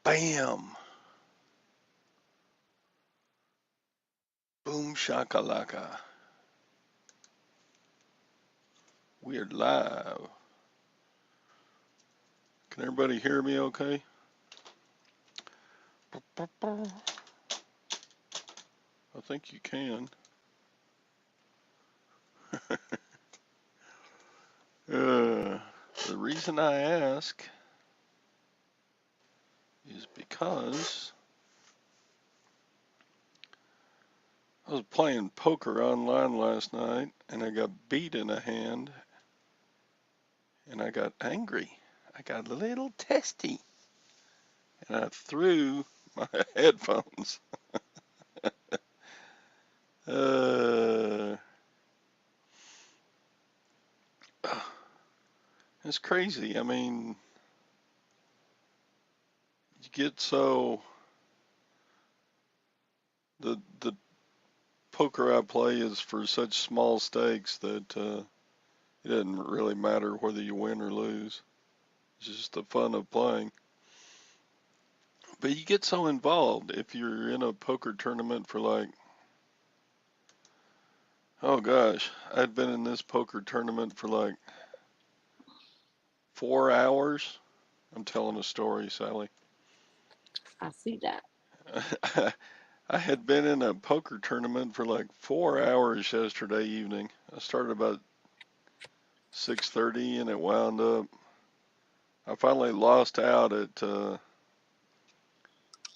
Bam. Boom shakalaka. We're live. Can everybody hear me okay? I think you can. The reason I ask is because I was playing poker online last night and I got beat in a hand and I got angry. I got a little testy and I threw my headphones. Uh, it's crazy. I mean, you get so the poker I play is for such small stakes that it doesn't really matter whether you win or lose. It's just the fun of playing. But you get so involved if you're in a poker tournament for like, oh gosh, I'd been in this poker tournament for like 4 hours. I'm telling a story, Sally. I see that. I had been in a poker tournament for like 4 hours yesterday evening. I started about 6:30 and it wound up. I finally lost out at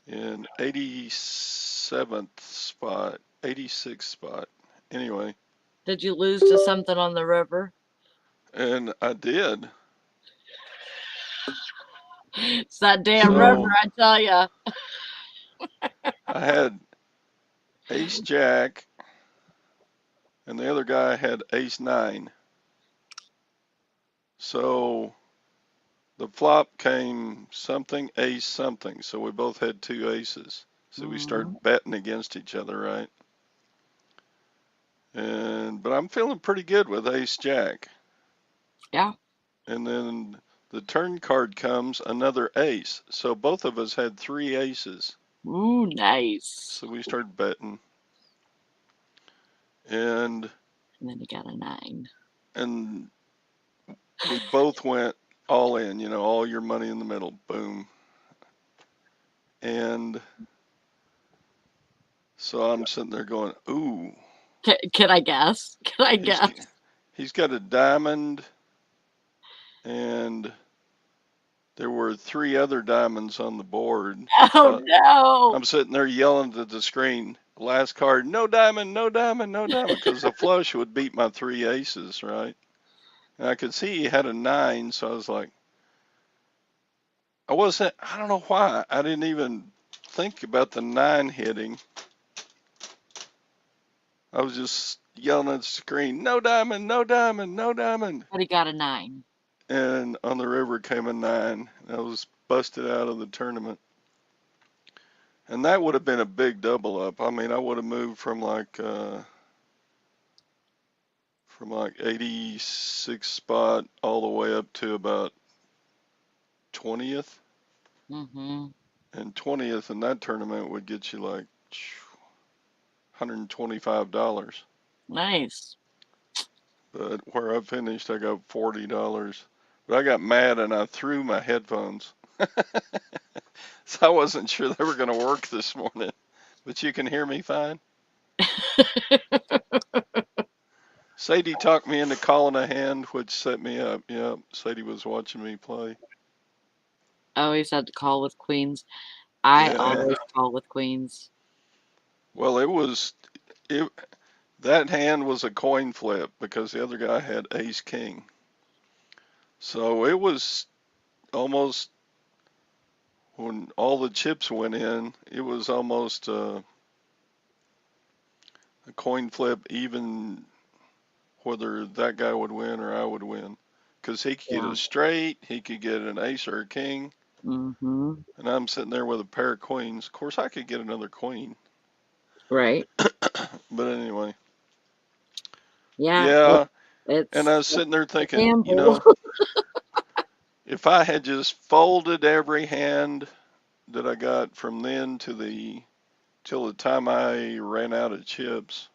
in 87th spot, 86th spot. Anyway, Did you lose to something on the river? and I did. It's that damn river, So I tell ya. I had ace jack, and the other guy had ace nine. So the flop came something, ace something. So we both had two aces. So we Mhm. started betting against each other, right? But I'm feeling pretty good with ace jack. Yeah. And then the turn card comes another ace. So both of us had three aces. Ooh, nice. So we started betting. And And then you got a 9. and we both went all in, all your money in the middle. Boom. And so I'm sitting there going, ooh, Can I guess? Can I he's guess? he's got a diamond and there were three other diamonds on the board. Oh So no. I'm sitting there yelling at the screen, last card, no diamond, no diamond, no diamond, because the flush would beat my three aces, right? And I could see he had a nine, so I was like, I don't know why, I didn't even think about the nine hitting. I was just yelling at the screen, no diamond, no diamond, no diamond. But he got a 9. And on the river came a nine. I was busted out of the tournament. And that would have been a big double up. I mean, I would have moved from like 86 spot all the way up to about 20th. Mm-hmm. And 20th in that tournament would get you like $125. Nice. But where I finished, I got $40. But I got mad and I threw my headphones. So I wasn't sure they were going to work this morning. But you can hear me fine? Sadie talked me into calling a hand, which set me up. Yep, Sadie was watching me play. I always had to call with queens. I Yeah. always call with queens. Well, it that hand was a coin flip because the other guy had ace king. So it was almost when all the chips went in, it was almost a coin flip, even whether that guy would win or I would win. Because he could get Yeah. a straight, he could get an ace or a king, Mm-hmm. and I'm sitting there with a pair of queens. Of course, I could get another queen. Right. But anyway, Yeah. yeah. And It's I was sitting there a thinking, gamble. if I had just folded every hand that I got from then till the time I ran out of chips,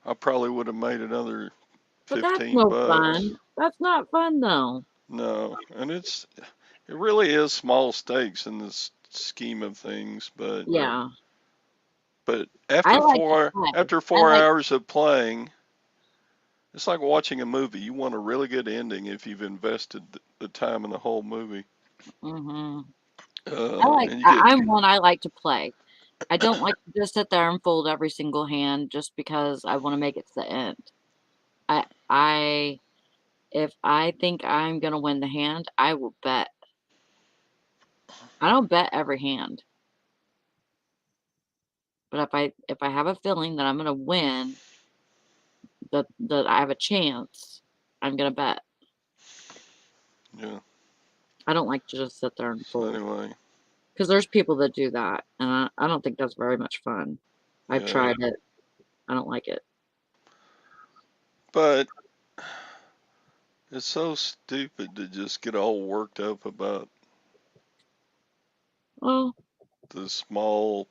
I probably would have made another But that's 15 no bucks. fun. That's not fun though. No, and it really is small stakes in this scheme of things, Yeah. but I like to play. after I 4 hours of playing, it's like watching a movie. You want a really good ending if you've invested the time in the whole movie. hmm And you get, I like to play. I don't like to just sit there and fold every single hand just because I want to make it to the end. I if I think I'm gonna win the hand, I will bet. I don't bet every hand, but if I have a feeling that I'm gonna win, that I have a chance, I'm gonna bet. yeah. I don't like to just sit there and So fold anyway, because there's people that do that, and I don't think that's very much fun. I've yeah. tried it. I don't like it. But it's so stupid to just get all worked up about Well, the small.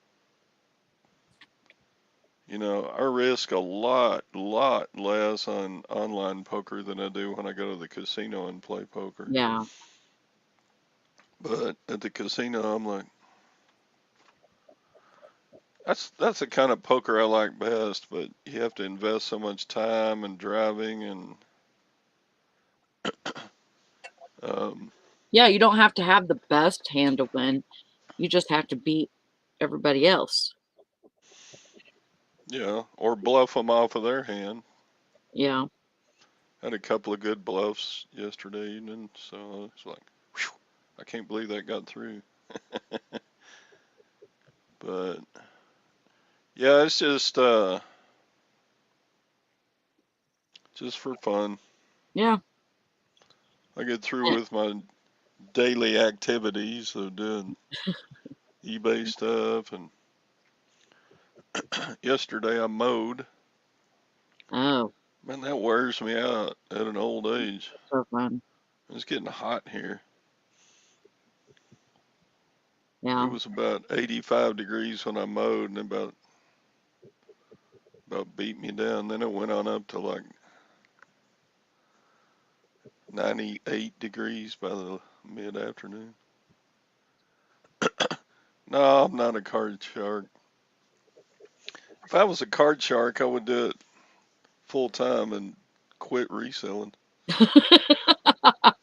I risk a lot less on online poker than I do when I go to the casino and play poker. yeah, But at the casino, I'm like, that's the kind of poker I like best. But you have to invest so much time and driving and um, yeah. You don't have to have the best hand to win. You just have to beat everybody else. or bluff them off of their hand. Yeah. Had a couple of good bluffs yesterday evening, so it's like, whew, I can't believe that got through. But yeah, it's just for fun. Yeah. I get through Eh, with my daily activities of doing eBay stuff, and yesterday I mowed. Oh, Man, that wears me out at an old age. so fun. It's getting hot here. It Yeah. was about 85 degrees when I mowed, and about beat me down. Then it went on up to like 98 degrees by the mid afternoon. No, I'm not a card shark. If I was a card shark, I would do it full time and quit reselling.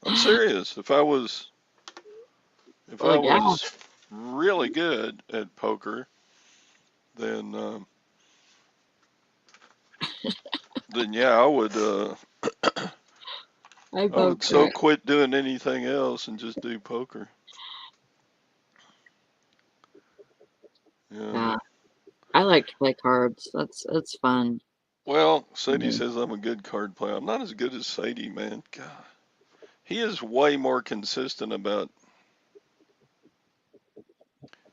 I'm serious. If Well, I yeah. was really good at poker, then yeah, I I would both so crack. quit doing anything else and just do poker. Yeah. Yeah. I like to play cards. It's fun. Well, Sadie Mhm. says I'm a good card player. I'm not as good as Sadie, man. God, he is way more consistent about.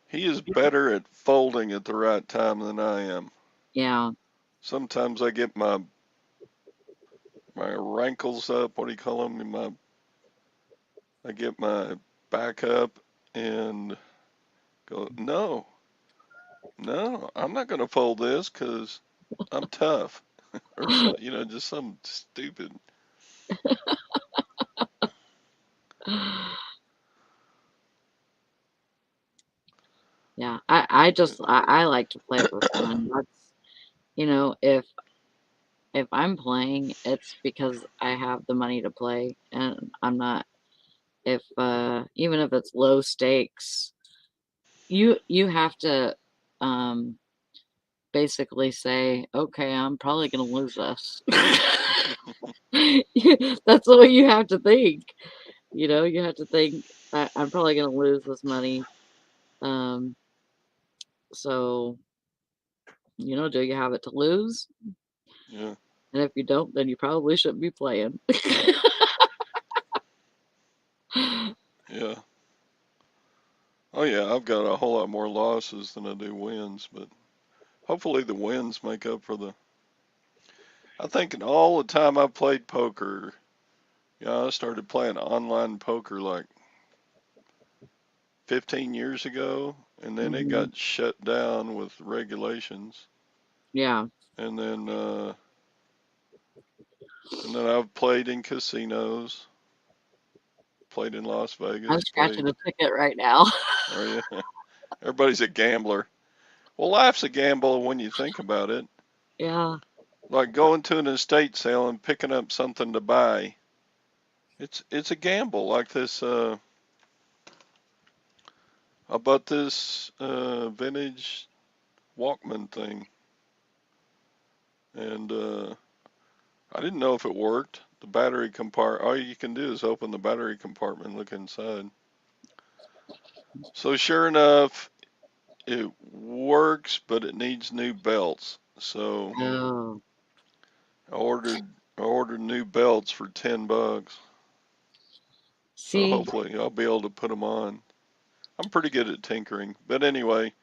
He is better at folding at the right time than I am. Yeah. Sometimes I get my rankles up. What do you call them? I get my back up and go. No, no, I'm not going to fold this because I'm tough, or so, just something stupid. Yeah. I like to play for fun. That's if I'm playing, it's because I have the money to play and I'm not if even if it's low stakes, you have to um basically say, "Okay, I'm probably gonna lose this." That's what you have to think. You have to think, I'm probably gonna lose this money. Um, so, do you have it to lose? Yeah, And if you don't, then you probably shouldn't be playing. yeah. Oh yeah, I've got a whole lot more losses than I do wins, but hopefully the wins make up for the. I think in all the time I played poker, I started playing online poker like 15 years ago, and then it Hmm. got shut down with regulations. Yeah. And then I've played in casinos, played in Las I'm Vegas, scratching played. a ticket right now. Are you? Everybody's a gambler. Well, life's a gamble when you think about it. Yeah. Like going to an estate sale and picking up something to buy. It's a gamble. Like this. I bought this vintage Walkman thing, and I didn't know if it worked. The battery compartment. All you can do is open the battery compartment and look inside. So sure enough, it works, but it needs new belts. So Oh. I ordered I ordered new belts for $10. So See. hopefully I'll be able to put them on. I'm pretty good at tinkering, but anyway,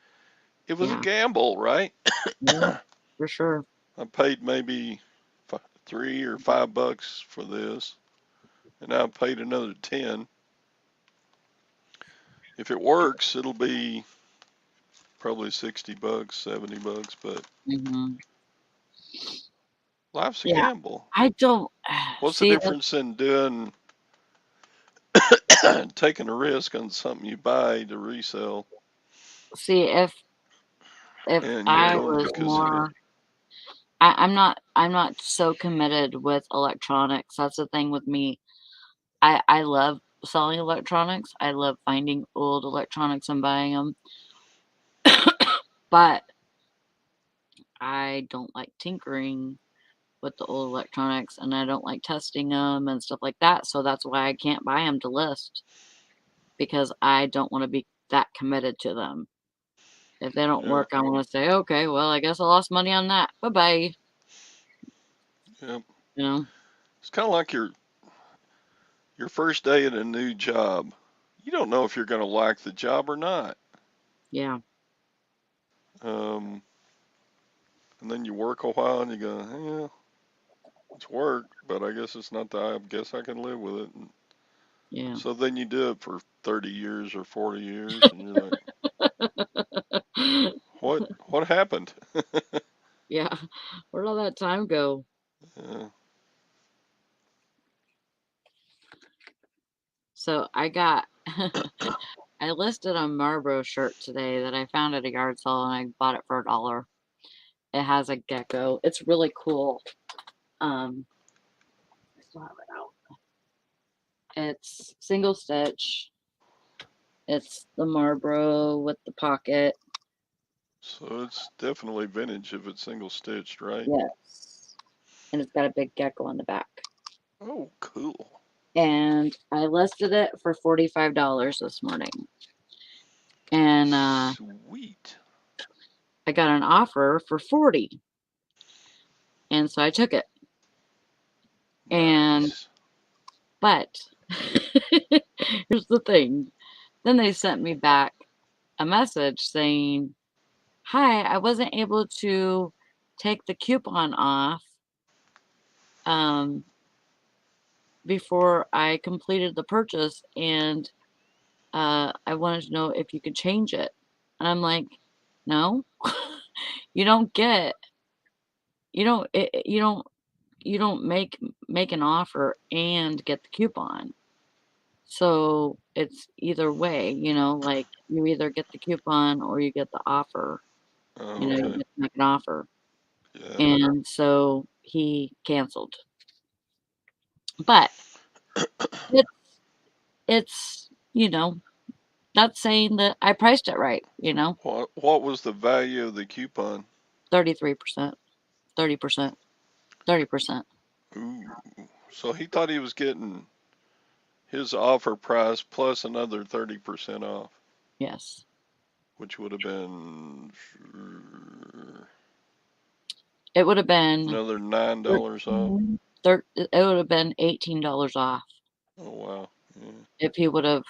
it was a Yeah. gamble, right? Yeah. For sure. I paid maybe $3 or $5 for this, and now I paid another 10. If it works, it'll be probably $60, $70, but Hmm. life's a Yeah. gamble. I don't What's the see that. difference in doing taking a risk on something you buy to resell See if and you're I going to was a casino? more. I'm not so committed with electronics. That's the thing with me. I love selling electronics. I love finding old electronics and buying them, but I don't like tinkering with the old electronics, and I don't like testing them and stuff like that. So that's why I can't buy them to list because I don't want to be that committed to them. If they don't Yeah, work, I want to say, okay, well, I guess I lost money on that. Bye bye. yeah. You know? It's kind of like your first day at a new job. You don't know if you're going to like the job or not. Yeah. Um, and then you work a while and you go, yeah, it's work, but I guess it's not that. I guess I can live with it. And Yeah. so then you do it for 30 years or 40 years, and you're like, what happened? Yeah. Where'd all that time go? Yeah. So I got I listed a Marlboro shirt today that I found at a yard sale and I bought it for $1. It has a gecko. It's really cool. I still have it out. It's single stitch. It's the Marlboro with the pocket. So it's definitely vintage if it's single stitched, right? Yes. And it's got a big gecko on the back. Oh, cool. And I listed it for $45 this morning. And Sweet. I got an offer for 40. And so I took it. And Nice. but here's the thing. Then they sent me back a message saying, "Hi, I wasn't able to take the coupon off um, before I completed the purchase, and I wanted to know if you could change it." And I'm like, "No, you don't get, you don't, you don't make an offer and get the coupon. So it's either way, like you either get the coupon or you get the offer. Oh, You okay. get to make an offer." Yeah. And so he canceled. But it's it's that's saying that I priced it right, What was the value of the coupon? 33%, 30%, 30%. Ooh. So he thought he was getting his offer price plus another 30% off, Yes. which would have been It would have been another $9 off. 13, it would have been $18 off Oh, wow. Yeah. if he would have.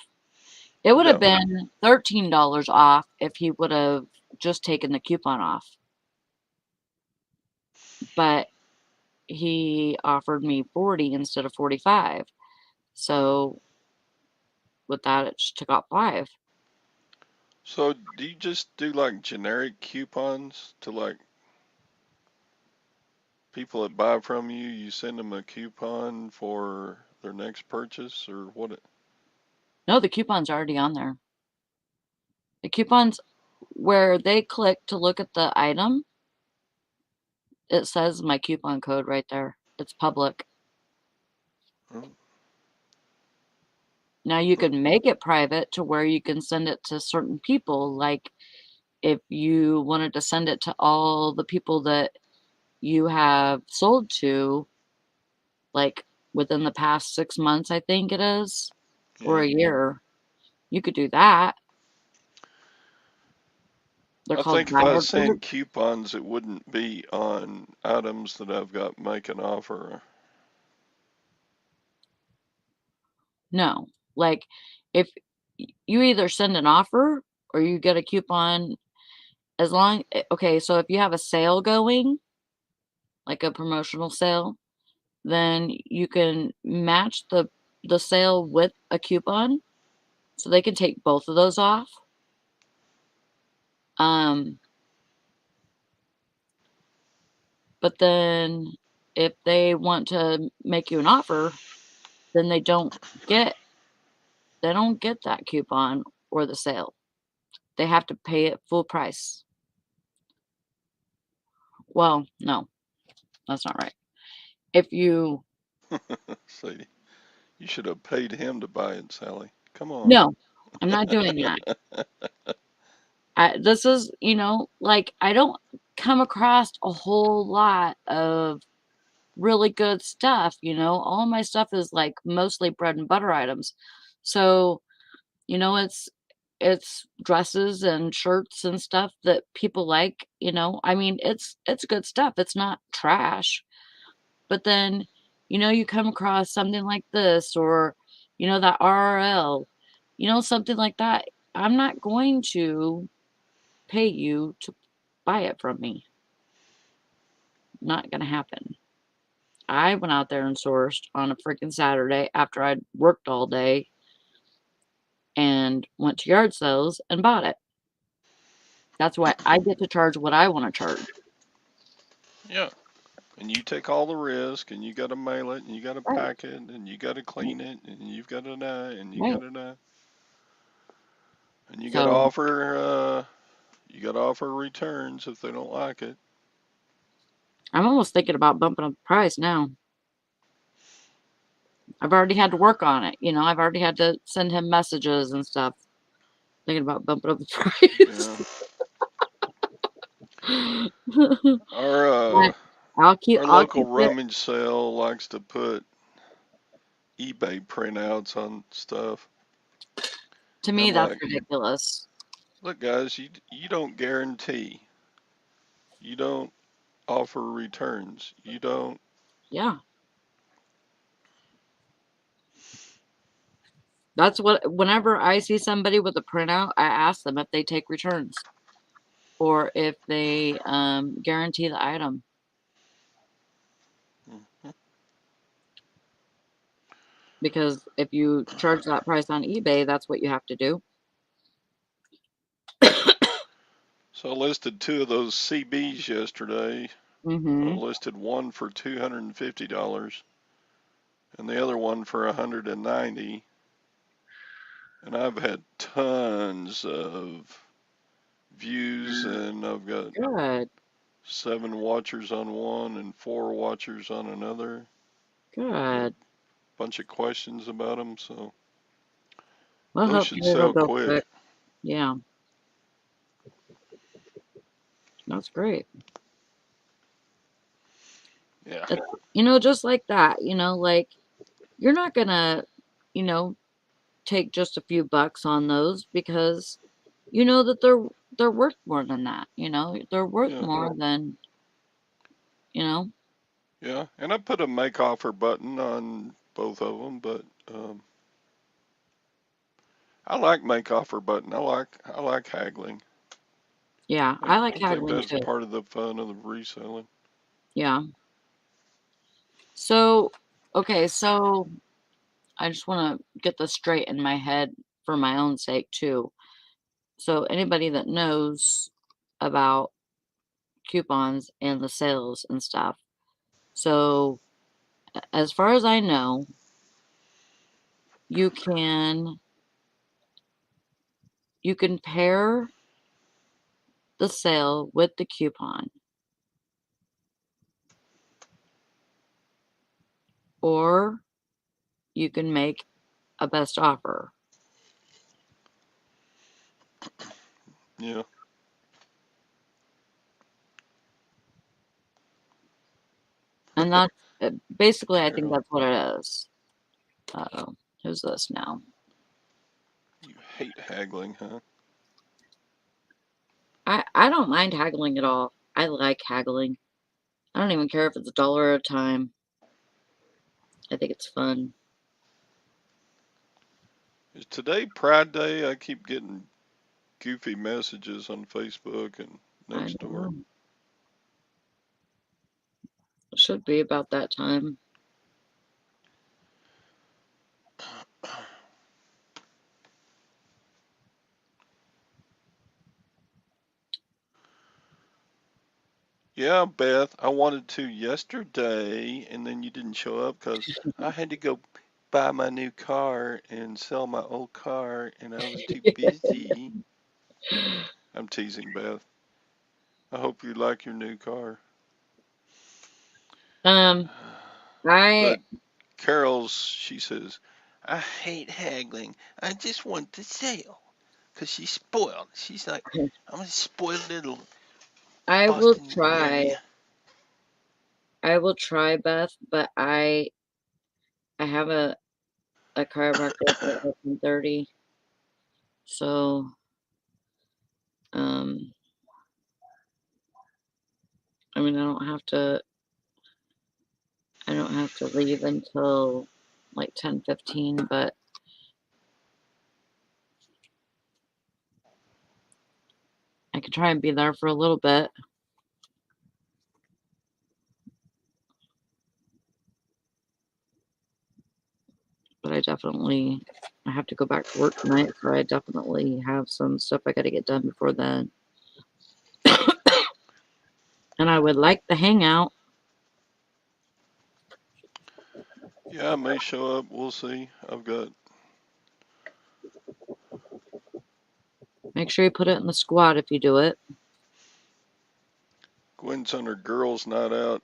It He would have got, been $13 off if he would have just taken the coupon off. But he offered me 40 instead of 45. So with that, it just took out 5. So do you just do like generic coupons to like people that buy from you? You send them a coupon for their next purchase, or what? No, the coupon's already on there. The coupons where they click to look at the item, it says my coupon code right there. It's public. Oh, Now you huh, can make it private to where you can send it to certain people. Like if you wanted to send it to all the people that you have sold to, like within the past 6 months, I think it is, or yeah. a year, you could do that. They're I called think if I buyer send code. coupons, it wouldn't be on items that I've got make an offer. No, like if you either send an offer or you get a coupon as long okay, so if you have a sale going, like a promotional sale, then you can match the sale with a coupon, so they can take both of those off. Um, but then if they want to make you an offer, then get they don't get that coupon or the sale. They have to pay it full price. Well, no, that's not right. If you See, you should have paid him to buy it, Sally. Come on. No, I'm not doing that. This is, like I don't come across a whole lot of really good stuff, All my stuff is like mostly bread and butter items. So, it's dresses and shirts and stuff that people like. I mean, it's good stuff. It's not trash. But then, you come across something like this or, that RRL, something like that. I'm not going to pay you to buy it from me. Not going to happen. I went out there and sourced on a freaking Saturday after I'd worked all day and went to yard sales and bought it. That's why I get to charge what I want to charge. Yeah. And you take all the risk, and you got to mail it, and you got to Right. pack it, and you got to clean it, and you've got to and you got Right. to and So you got to offer returns if they don't like it. I'm almost thinking about bumping up the price now. I've already had to work on it. I've already had to send him messages and stuff, thinking about bumping up the Yeah. price. Our But I'll keep our I'll local keep it. rummage sale likes to put eBay printouts on stuff. To And me, I'm that's like, ridiculous. look, guys, you don't guarantee. You don't offer returns. You don't. Yeah. That's what whenever I see somebody with a printout, I ask them if they take returns or if they guarantee the item. Because if you charge that price on eBay, that's what you have to do. So I listed two of those CBs yesterday. I Mm-hmm. listed one for $250 and the other one for 190. And I've had tons of views, and I've got Good. 7 watchers on one and 4 watchers on another. Got a Good. bunch of questions about them, so Well, those should hopefully it'll sell go quick. quick. Yeah, that's great. Yeah. It's, just like that, like you're not gonna, you know, take just a few bucks on those because you know that they're worth more than that, they're worth Yeah. more than, you know. Yeah. And I put a make offer button on both of them, but I like make offer button. I like haggling. Yeah, I I like I think haggling that's too. part of the fun of the reselling. Yeah. So, okay, so I just want to get this straight in my head for my own sake too. So anybody that knows about coupons and the sales and stuff. So as far as I know, you can pair the sale with the coupon, or you can make a best offer. Yeah. And that's basically, I think Carol, that's what it is. Uh-oh, who's this now? you hate haggling, huh? I don't mind haggling at all. I like haggling. I don't even care if it's $1 at a time. I think it's fun. Is today Pride Day? I keep getting goofy messages on Facebook and I next don't door. know. It should be about that time. Yeah, Beth, I wanted to yesterday, and then you didn't show up because I had to go buy my new car and sell my old car, and I was too busy. I'm teasing, Beth. I hope you like your new car. Um, I But Carol's, she says, I hate haggling. I just want the sale. Because she's spoiled. She's like, I'm a spoiled little I will Boston try. area. I will try, Beth, but I have a chiropractor at 11:30, so um, I mean, I don't have to leave until like 10:15, but I could try and be there for a little bit. But I have to go back to work tonight, so I definitely have some stuff I got to get done before then. And I would like the hangout. Yeah, I may show up. We'll see. I've got Make sure you put it in the squad if you do it. Gwen's on her girls' night out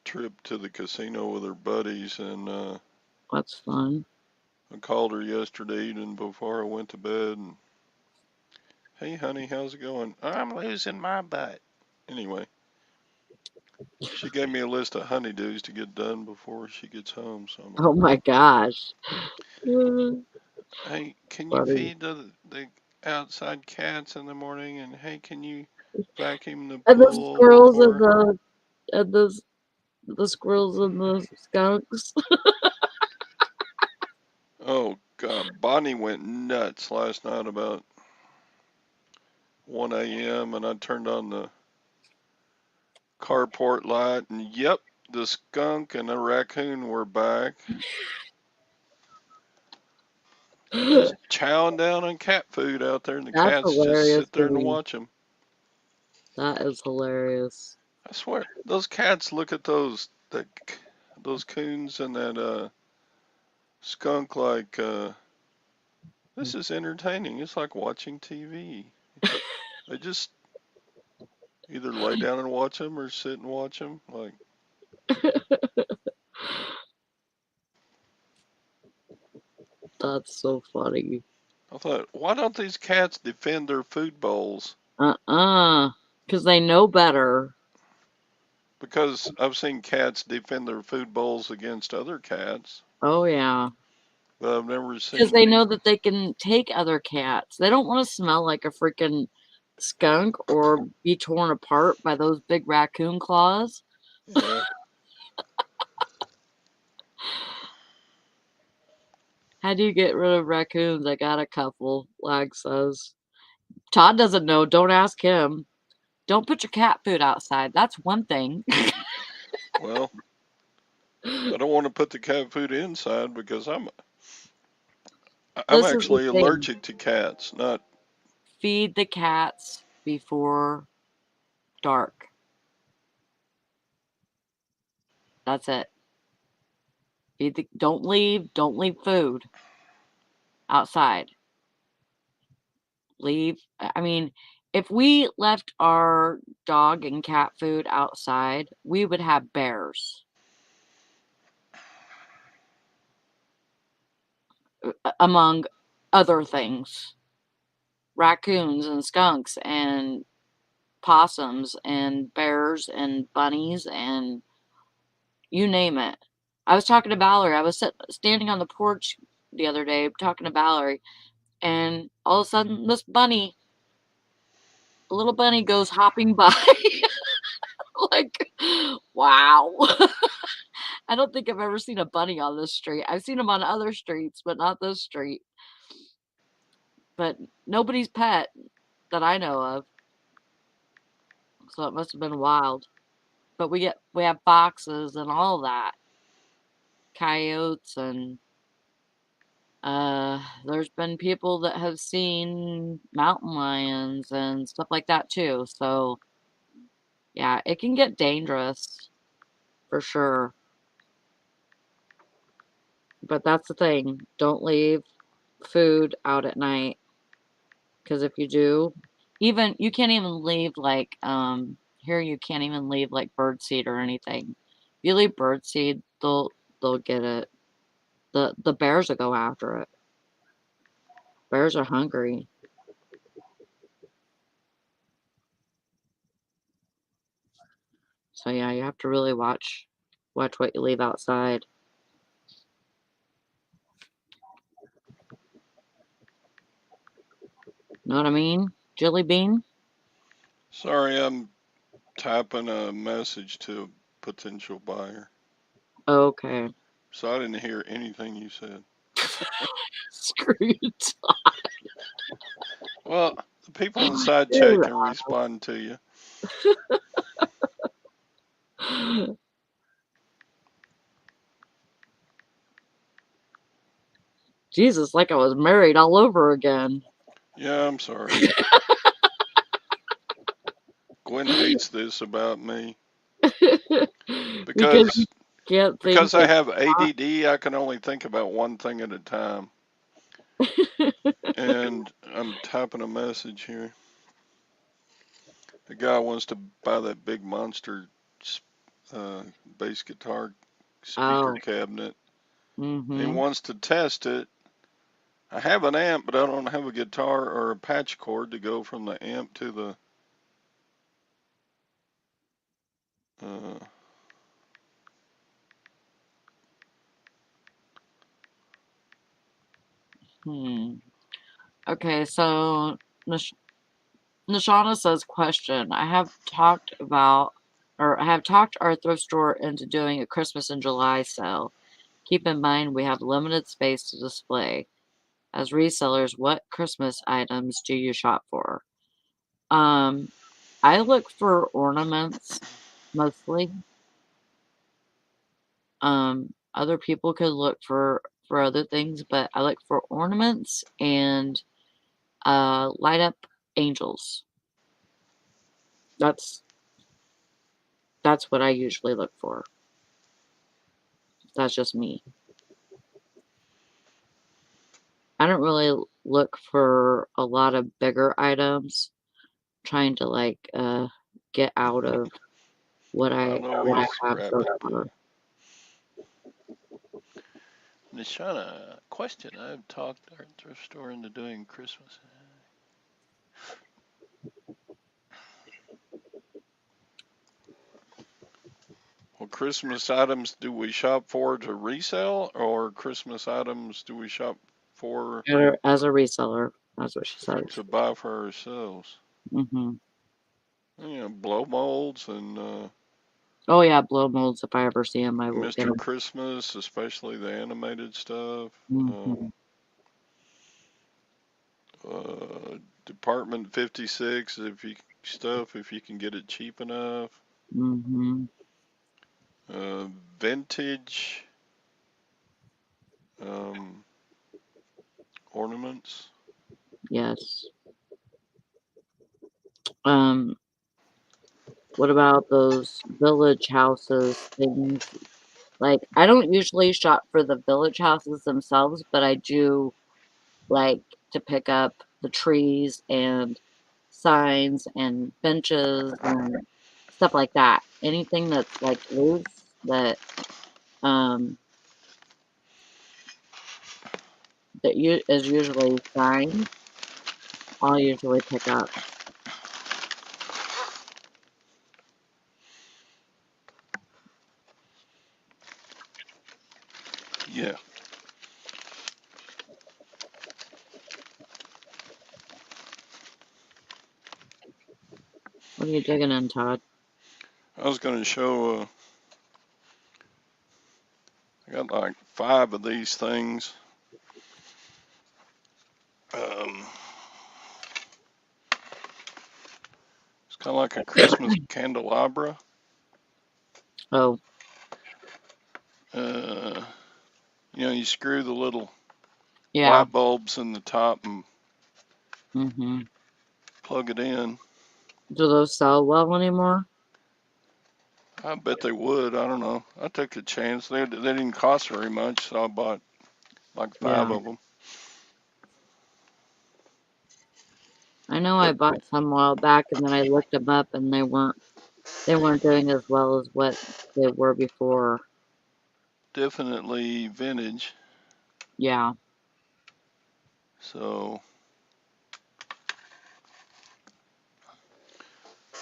trip to the casino with her buddies, and That's fun. I called her yesterday evening before I went to bed. And, hey, honey, how's it going? I'm losing my butt. Anyway, she gave me a list of honeydews to get done before she gets home. So I'm Oh like, my gosh. hey, can you Funny. feed the outside cats in the morning? And hey, can you vacuum the And the pool squirrels before? and the squirrels and the skunks. Oh God, Bonnie went nuts last night about 1 a.m. and I turned on the carport light, and yep, the skunk and the raccoon were back, just chowing down on cat food out there, and the That's cats just hilarious sit to there and me. watch them. That is hilarious. I swear, those cats look at those coons and that skunk like this is entertaining. It's like watching TV. They just either lay down and watch them or sit and watch them. Like That's so funny. I thought, why don't these cats defend their food bowls? Uh-uh. Because they know better. Because I've seen cats defend their food bowls against other cats, Oh, yeah. but I've never Because they seen. know that they can take other cats. They don't want to smell like a freaking skunk or be torn apart by those big raccoon claws. Yeah, How do you get rid of raccoons? I got a couple, Lag says. Todd doesn't know. Don't ask him. Don't put your cat food outside. That's one thing. well, I don't want to put the cat food inside because I'm This is the actually thing. allergic to cats. Not feed the cats before dark. That's it. Don't leave food outside. I mean, if we left our dog and cat food outside, we would have bears. Among other things. Raccoons and skunks and possums and bears and bunnies and you name it. I was talking to Valerie. I was standing on the porch the other day talking to Valerie, and all of a sudden, this bunny, a little bunny, goes hopping by. Like, wow. I don't think I've ever seen a bunny on this street. I've seen them on other streets, but not this street. But nobody's pet that I know of. So it must have been wild. But we have foxes and all that. Coyotes and there's been people that have seen mountain lions and stuff like that too. So yeah, it can get dangerous for sure. But that's the thing. Don't leave food out at night. Because if you do, you can't even leave like here you can't even leave like birdseed or anything. If you leave birdseed, they'll get it. The bears will go after it. Bears are hungry. So yeah, you have to really watch what you leave outside. Know what I mean? Jelly bean? Sorry, I'm typing a message to a potential buyer. Okay. So I didn't hear anything you said. Screw you. Well, the people in the side chat Dude. can respond to you. Jesus, like I was married all over again. Yeah, I'm sorry. Gwen hates this about me. Because you Because can't think because I have ADD, I can only think about one thing at a time. And I'm typing a message here. The guy wants to buy that big monster bass guitar speaker cabinet. And he wants to test it. I have an amp, but I don't have a guitar or a patch cord to go from the amp to the Okay, so Nashana says, question. I have talked our thrift store into doing a Christmas in July sale. Keep in mind we have limited space to display. As resellers, what Christmas items do you shop for? I look for ornaments mostly. Other people could look for other things, but I look for ornaments and light up angels. That's what I usually look for. That's just me. I don't really look for a lot of bigger items. Trying to like get out of what I have so far. Nishana, question. I've talked our thrift store into doing Christmas. Well, Christmas items do we shop for to resell, or Christmas items do we shop for As a reseller? That's what she says. to buy for ourselves? Mm-hmm. Blow molds and Oh yeah, blow molds. If I ever see them, I will get Mr. them. Christmas, especially the animated stuff. Mm-hmm. Department 56, if you can get it cheap enough. Mm-hmm. Vintage ornaments. Yes. Um, what about those village houses things? Like, I don't usually shop for the village houses themselves, but I do like to pick up the trees and signs and benches and stuff like that. Anything that's like loose that um is usually signed, I'll usually pick up. Yeah. What are you digging in, Todd? I was going to show, I got like 5 of these things. It's kind of like a Christmas candelabra. Oh, Uh, you screw the little yeah. light bulbs in the top and Mm-hmm. plug it in. Do those sell well anymore? I bet they would. I don't know. I took a chance. They didn't cost very much, so I bought like 5 Yeah. of them. I know I But bought some a while back and then I looked them up and they weren't doing as well as what they were before. definitely vintage. Yeah. So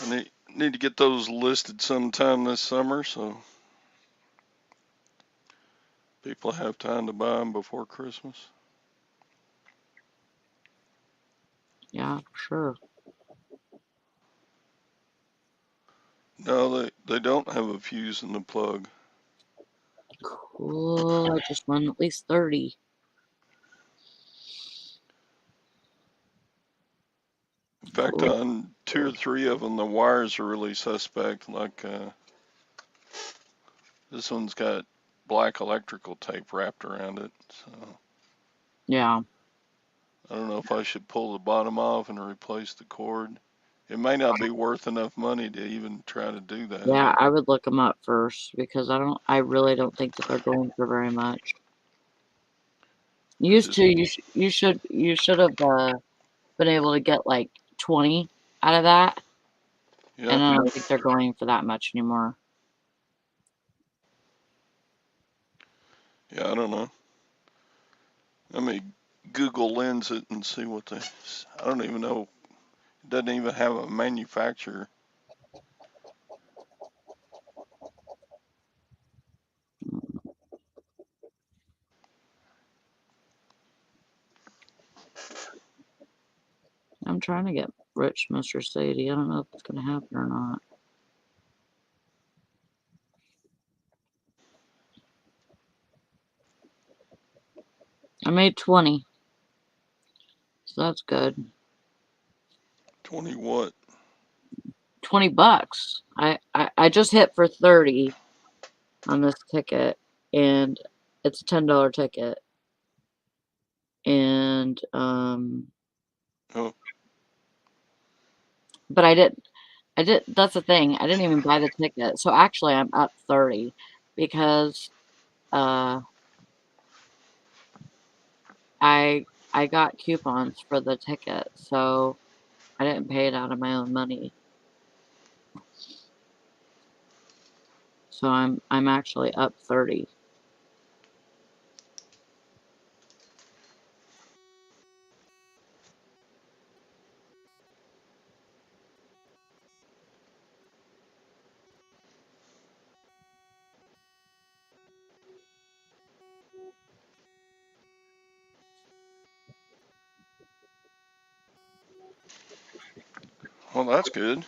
I need to get those listed sometime this summer, so people have time to buy them before Christmas. Yeah, sure. No, they don't have a fuse in the plug. Cool. I just won at least 30. In fact, Cool. on 2 or 3 of them, the wires are really suspect. Like this one's got black electrical tape wrapped around it. So Yeah. I don't know if I should pull the bottom off and replace the cord. It may not be worth enough money to even try to do that. Yeah, I would look them up first because I really don't think that they're going for very much. I Used just, to, you should have been able to get like 20 out of that, yeah, and I don't think they're going for that much anymore. yeah, I don't know. Let me Google Lens it and see what they. I don't even know. It doesn't even have a manufacturer. I'm trying to get rich, Mr. Sadie. I don't know if it's going to happen or not. I made 20, so that's good. 20 what? 20 bucks. I just hit for 30 on this ticket, and it's a $10 ticket. And Oh, but I did that's the thing. I didn't even buy the ticket. So actually I'm up 30 because uh I I got coupons for the ticket. So I didn't pay it out of my own money. So I'm actually up 30. well, that's good.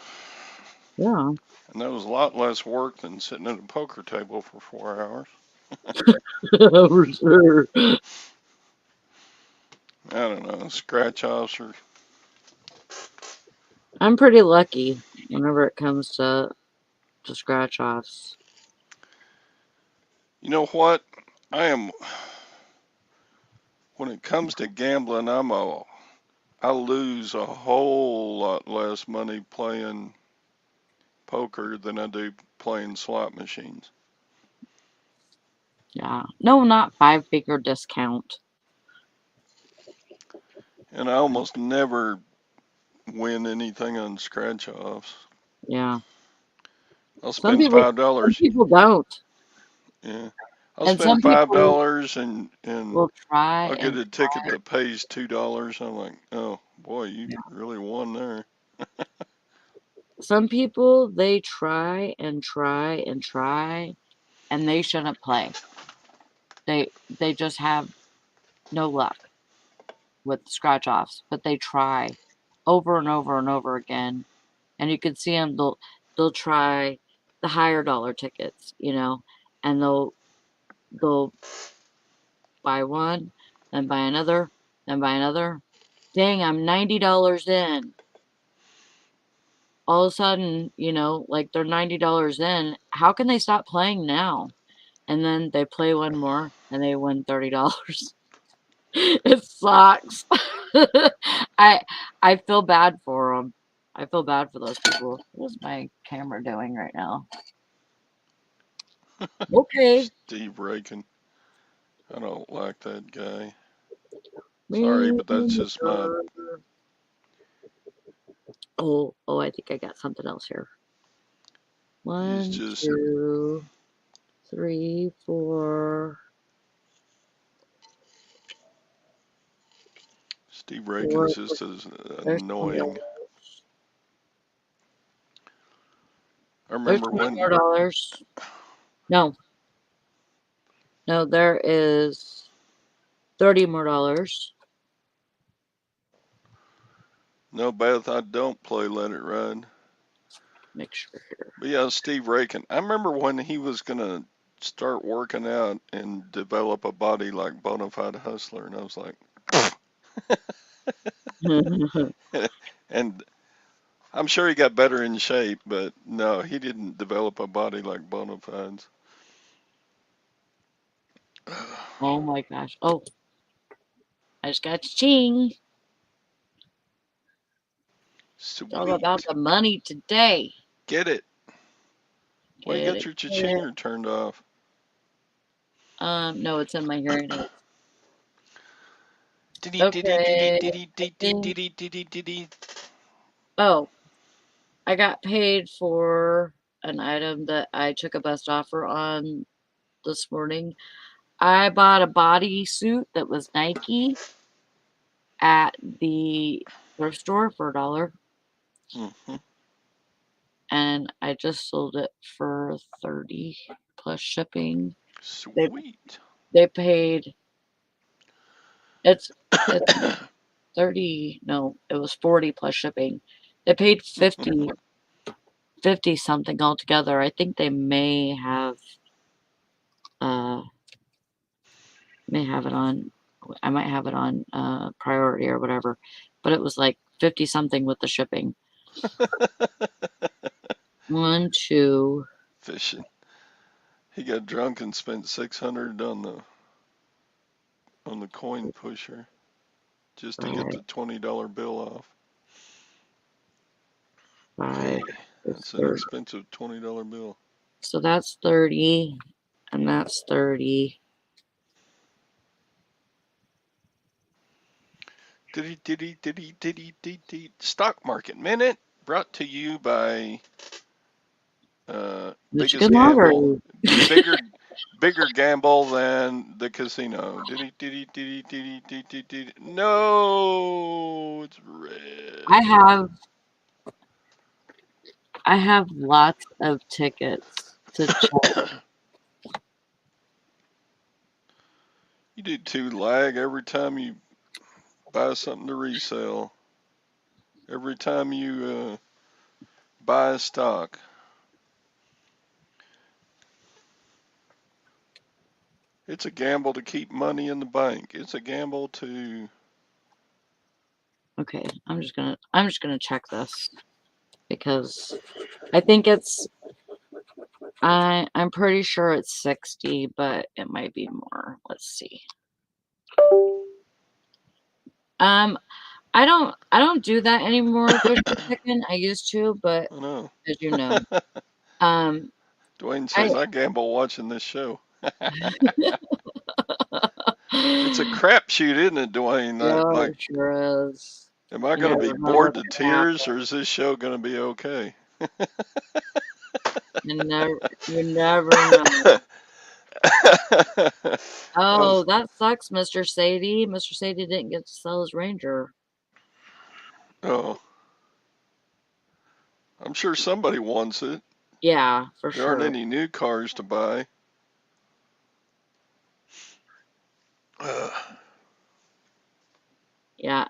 Yeah. And that was a lot less work than sitting at a poker table for 4 hours. For sure. I don't know. Scratch offs or. I'm pretty lucky whenever it comes to scratch offs. You know what? I am. When it comes to gambling, I'm a I lose a whole lot less money playing poker than I do playing slot machines. Yeah. No, not 5-figure discount. And I almost never win anything on scratch offs. Yeah. I'll Some spend people $5. don't. Yeah. I'll And spend some people $5 and will try I'll get and a ticket that pays $2. I'm like, oh boy, you really won there. some people, they try and try and try, and they shouldn't play. They just have no luck with scratch offs, but they try over and over and over again. And you can see them, they'll try the higher dollar tickets, and they'll buy one, then buy another, then buy another. Dang, I'm $90 in. All of a sudden, like they're $90 in. How can they stop playing now? And then they play one more and they win $30. It sucks. I I feel bad for them. I feel bad for those people. What is my camera doing right now? Okay. Steve Rakin. I don't like that guy. Sorry, Me but that's just my. neither. Oh, I think I got something else here. He's 1, just 2, 3, 4. Steve Four. Rakin's just as There's annoying. I There's remember $20 when. more dollars. No, there is $30 more dollars. No, Beth, I don't play Let It Ride. Make sure here. But yeah, Steve Rakin. I remember when he was gonna start working out and develop a body like Bonafide Hustler, and I was like, and I'm sure he got better in shape, but no, he didn't develop a body like Bonafide's. Oh my gosh. Oh, I just got ching. It's all about Sweet. the money today. Get it. Why you Get got it, your get it. cha-chinger turned off? No, it's in my hearing aids. Diddy diddy diddy Okay. diddy diddy diddy diddy diddy. Oh, I got paid for an item that I took a best offer on this morning. I bought a bodysuit that was Nike at the thrift store for $1. Mm-hmm. And I just sold it for 30 plus shipping. Sweet. They paid it's 30, no, it was 40 plus shipping. They paid 50 something altogether. I think they may have it on, I might have it on priority or whatever, but it was like 50 something with the shipping. 1, 2. Fishing. He got drunk and spent 600 on the coin pusher just to get the $20 bill off. 5. Hey, that's an expensive $20 bill. So that's 30, and that's 30. Stock Market Minute brought to you by Biggest Michigan Gamble. Lottery. Bigger gamble than the casino. No, it's red. I have lots of tickets to check. You do 2 lag every time you buy something to resell. Every time you buy a stock. It's a gamble to keep money in the bank. It's a gamble to. Okay, I'm just gonna check this because I think I'm pretty sure it's 60, but it might be more. Let's see. I don't do that anymore, fish picking. I used to, but I know. as you know, um, Dwayne I says I gamble watching this show. It's a crapshoot, isn't it, Dwayne? yeah, Like, it sure is. am I You going to be never know bored what's to gonna tears, happen. or is this show going to be okay? You never know. Oh, that sucks, Mr. Sadie. Mr. Sadie didn't get to sell his Ranger. Oh, I'm sure somebody wants it. Yeah, for There aren't sure. any new cars to buy. Yeah.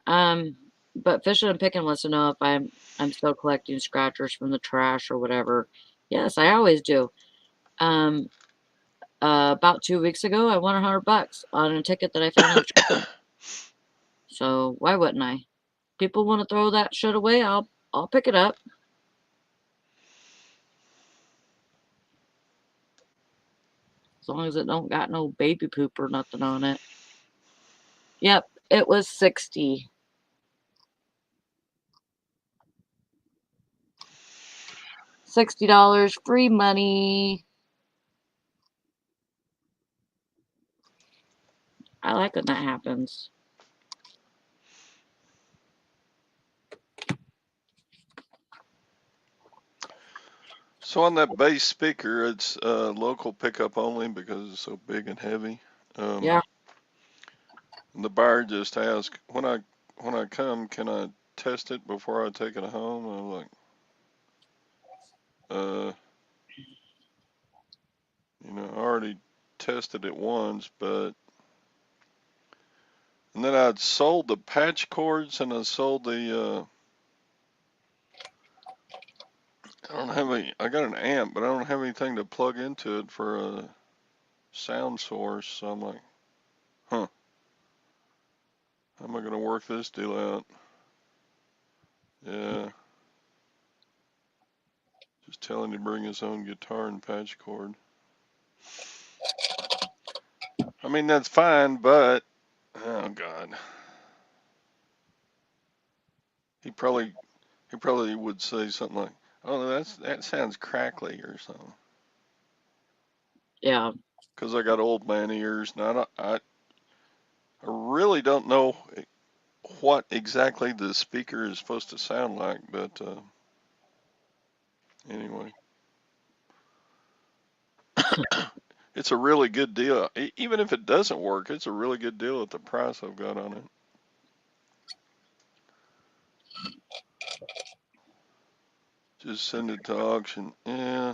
But Fishing and Picking wants to know if I'm still collecting scratchers from the trash or whatever. Yes, I always do. Um, about 2 weeks ago, I won $100 on a ticket that I found in the trash. So why wouldn't I? People want to throw that shit away, I'll pick it up. As long as it don't got no baby poop or nothing on it. Yep, it was 60. $60 free money. I like when that happens. So on that bass speaker, it's local pickup only because it's so big and heavy. Yeah. And the buyer just asked, when I come, can I test it before I take it home? And I'm like, uh, I already tested it once, but and then I'd sold the patch cords and I sold the I don't have any. I got an amp, but I don't have anything to plug into it for a sound source. So I'm like, huh, how am I gonna work this deal out? Yeah, just tell him to bring his own guitar and patch cord. I mean that's fine, but oh god, he probably he probably would say something like, "Oh, that sounds crackly" or something. Yeah. Because I got old man ears, and I really don't know what exactly the speaker is supposed to sound like, but anyway, it's a really good deal. Even if it doesn't work, it's a really good deal at the price I've got on it. Just send it to auction. Yeah,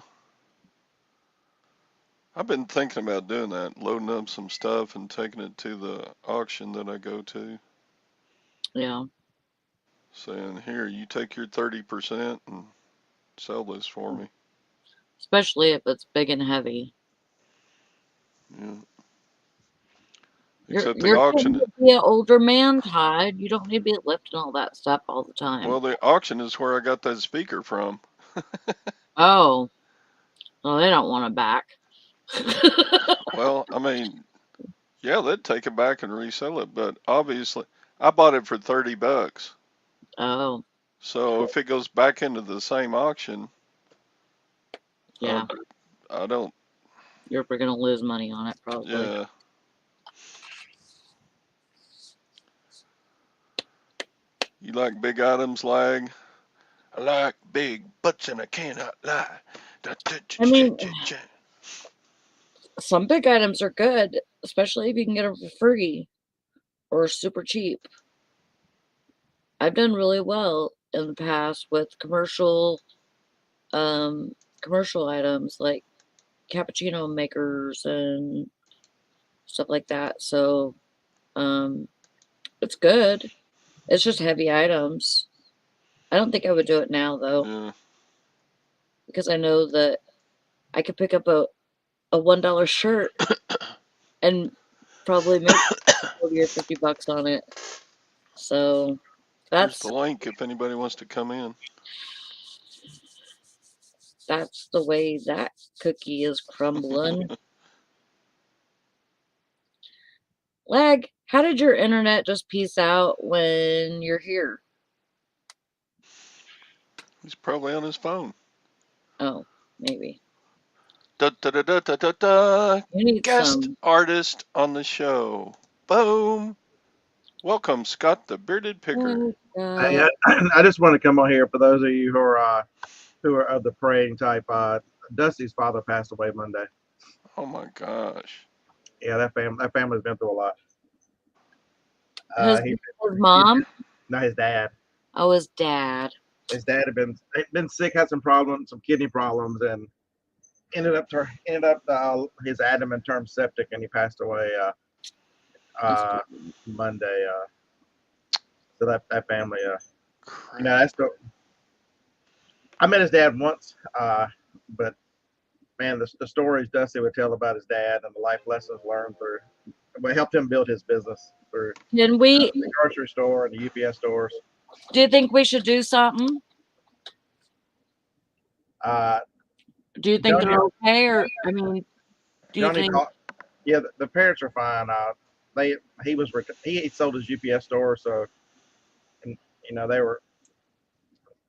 I've been thinking about doing that, loading up some stuff and taking it to the auction that I go to, Yeah. saying, "Here, you take your 30% and sell this for me." Especially if it's big and heavy. Yeah. You're Except the you're getting auction, to be an older man, Todd. You don't need to be lifting all that stuff all the time. well, the auction is where I got that speaker from. Oh, well, they don't want it back. Well, I mean, yeah, they'd take it back and resell it, but obviously, I bought it for $30. Oh, So if it goes back into the same auction, uh, yeah. I don't. You're gonna lose money on it probably. Yeah, you like big items, lag? I like big butts and I cannot lie. I mean, some big items are good, especially if you can get them for free or super cheap. I've done really well in the past with um, commercial items like cappuccino makers and stuff like that. So, um, it's good. It's just heavy items. I don't think I would do it now though, Yeah, because I know that I could pick up a $1 shirt and probably make 40 or $50 on it. So here's the that's link if anybody wants to come in. that's the way that cookie is crumbling. Lag. How did your internet just peace out when you're here? He's probably on his phone. Oh, maybe. Da, da, da, da, da, da, da. You need Guest some. artist on the show. Boom. Welcome, Scott the Bearded Picker. I just want to come on here for those of you who are of the praying type. Dusty's father passed away Monday. Oh my gosh. Yeah, that family's been through a lot. His He, mom? no, his dad. Oh, his dad. His dad had been sick, had some problems, some kidney problems, and ended up his abdomen turned septic, and he passed away Monday. So that family, that's the. I met his dad once, but man, the stories Dusty would tell about his dad and the life lessons learned through, what helped him build his business through Can we? The grocery store and the UPS stores. Do you think we should do something? Do you think Johnny, they're okay, or I mean, do you think? Yeah, the parents are fine. He sold his UPS store, so and they were.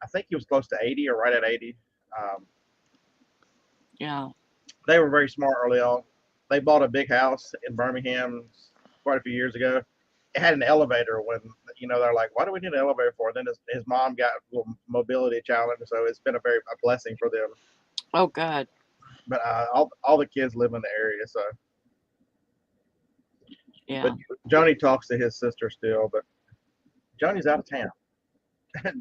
I think he was close to 80 or right at 80. Yeah. They were very smart early on. They bought a big house in Birmingham quite a few years ago. It had an elevator when, they're like, why do we need an elevator for? Then his mom got a little mobility challenge, so it's been a blessing for them. Oh, God. But all the kids live in the area, so. Yeah. But Johnny talks to his sister still, but Johnny's out of town.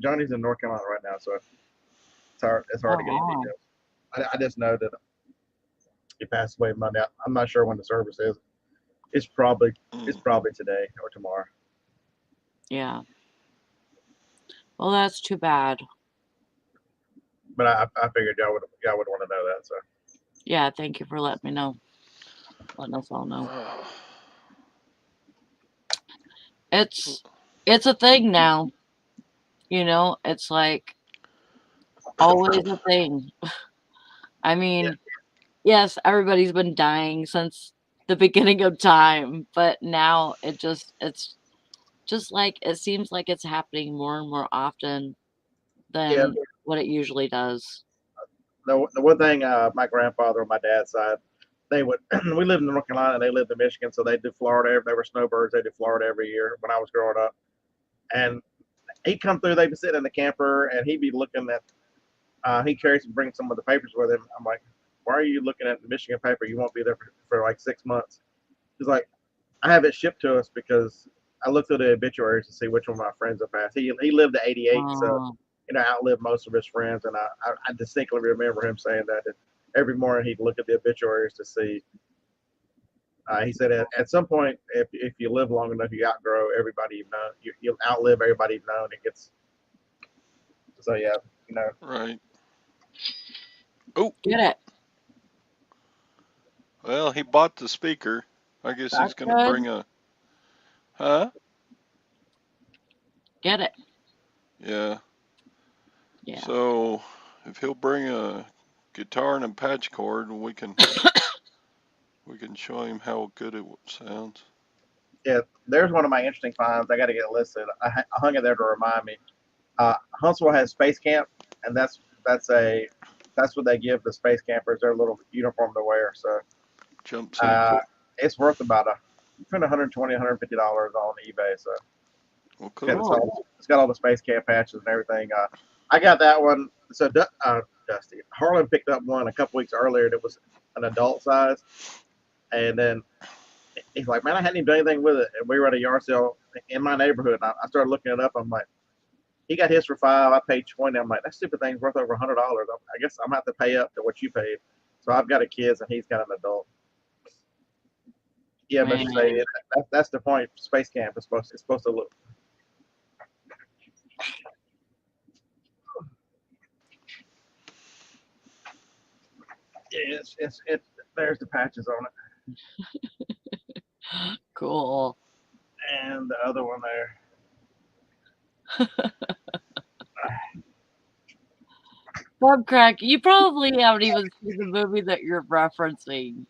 Johnny's in North Carolina right now, so it's hard to get any details. I just know that he passed away Monday. I'm not sure when the service is. It's probably today or tomorrow. Yeah. Well, that's too bad. But I figured y'all would want to know that. So. Yeah, thank you for letting me know. Letting us all know. It's a thing now. It's like always a thing. I mean, yes, everybody's been dying since the beginning of time, but now it's just like it seems like it's happening more and more often than what it usually does. The one thing, my grandfather on my dad's side, we lived in North Carolina, they lived in Michigan, so they did Florida. They were snowbirds. They did Florida every year when I was growing up. And he'd come through, they'd be sitting in the camper, and he'd be looking at, he carries and brings some of the papers with him. I'm like, why are you looking at the Michigan paper? You won't be there for like 6 months. He's like, I have it shipped to us because I looked through the obituaries to see which one of my friends have passed. He lived to 88, so outlived most of his friends, and I distinctly remember him saying that every morning he'd look at the obituaries to see. He said at some point, if you live long enough, you outgrow everybody you've known. You'll outlive everybody you've known. It gets so yeah, Right. Oh, get it. Well, he bought the speaker. I guess he's going to bring a. Huh? Get it. Yeah. Yeah. So if he'll bring a guitar and a patch cord, we can show him how good it sounds. Yeah, there's one of my interesting finds. I got to get listed. I hung it there to remind me. Huntsville has Space Camp, and that's what they give the space campers, their little uniform to wear. So jumpsuit. It's worth about $120, $150 on eBay. So well, cool. It's got all the space camp patches and everything. I got that one. So Dusty Harlan picked up one a couple weeks earlier that was an adult size, and then he's like, man, I hadn't even done anything with it. And we were at a yard sale in my neighborhood, and I started looking it up. I'm like, he got his for $5. I paid $20. I'm like, that stupid thing's worth over $100. I guess I'm gonna have to pay up to what you paid. So I've got a kid, and he's got an adult. Yeah, but that's the point. Space Camp is supposed to look. Yeah, it's there's the patches on it. Cool. And the other one there. Bob Crack, you probably haven't even seen the movie that you're referencing.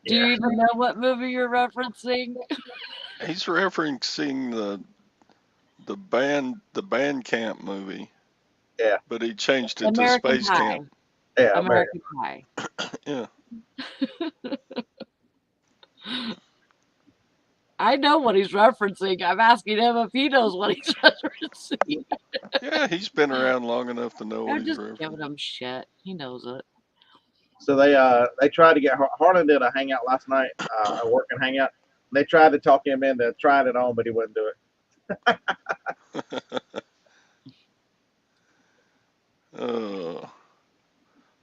Do you even know what movie you're referencing? He's referencing the band camp movie. Yeah. But he changed it to American Space Pie. Camp. Yeah, American Pie. Yeah. I know what he's referencing. I'm asking him if he knows what he's referencing. Yeah, he's been around long enough to know what I'm he's just referencing. giving him shit. He knows it. So they tried to get Harlan did a hangout last night, a working hangout. They tried to talk him into trying it on, but he wouldn't do it.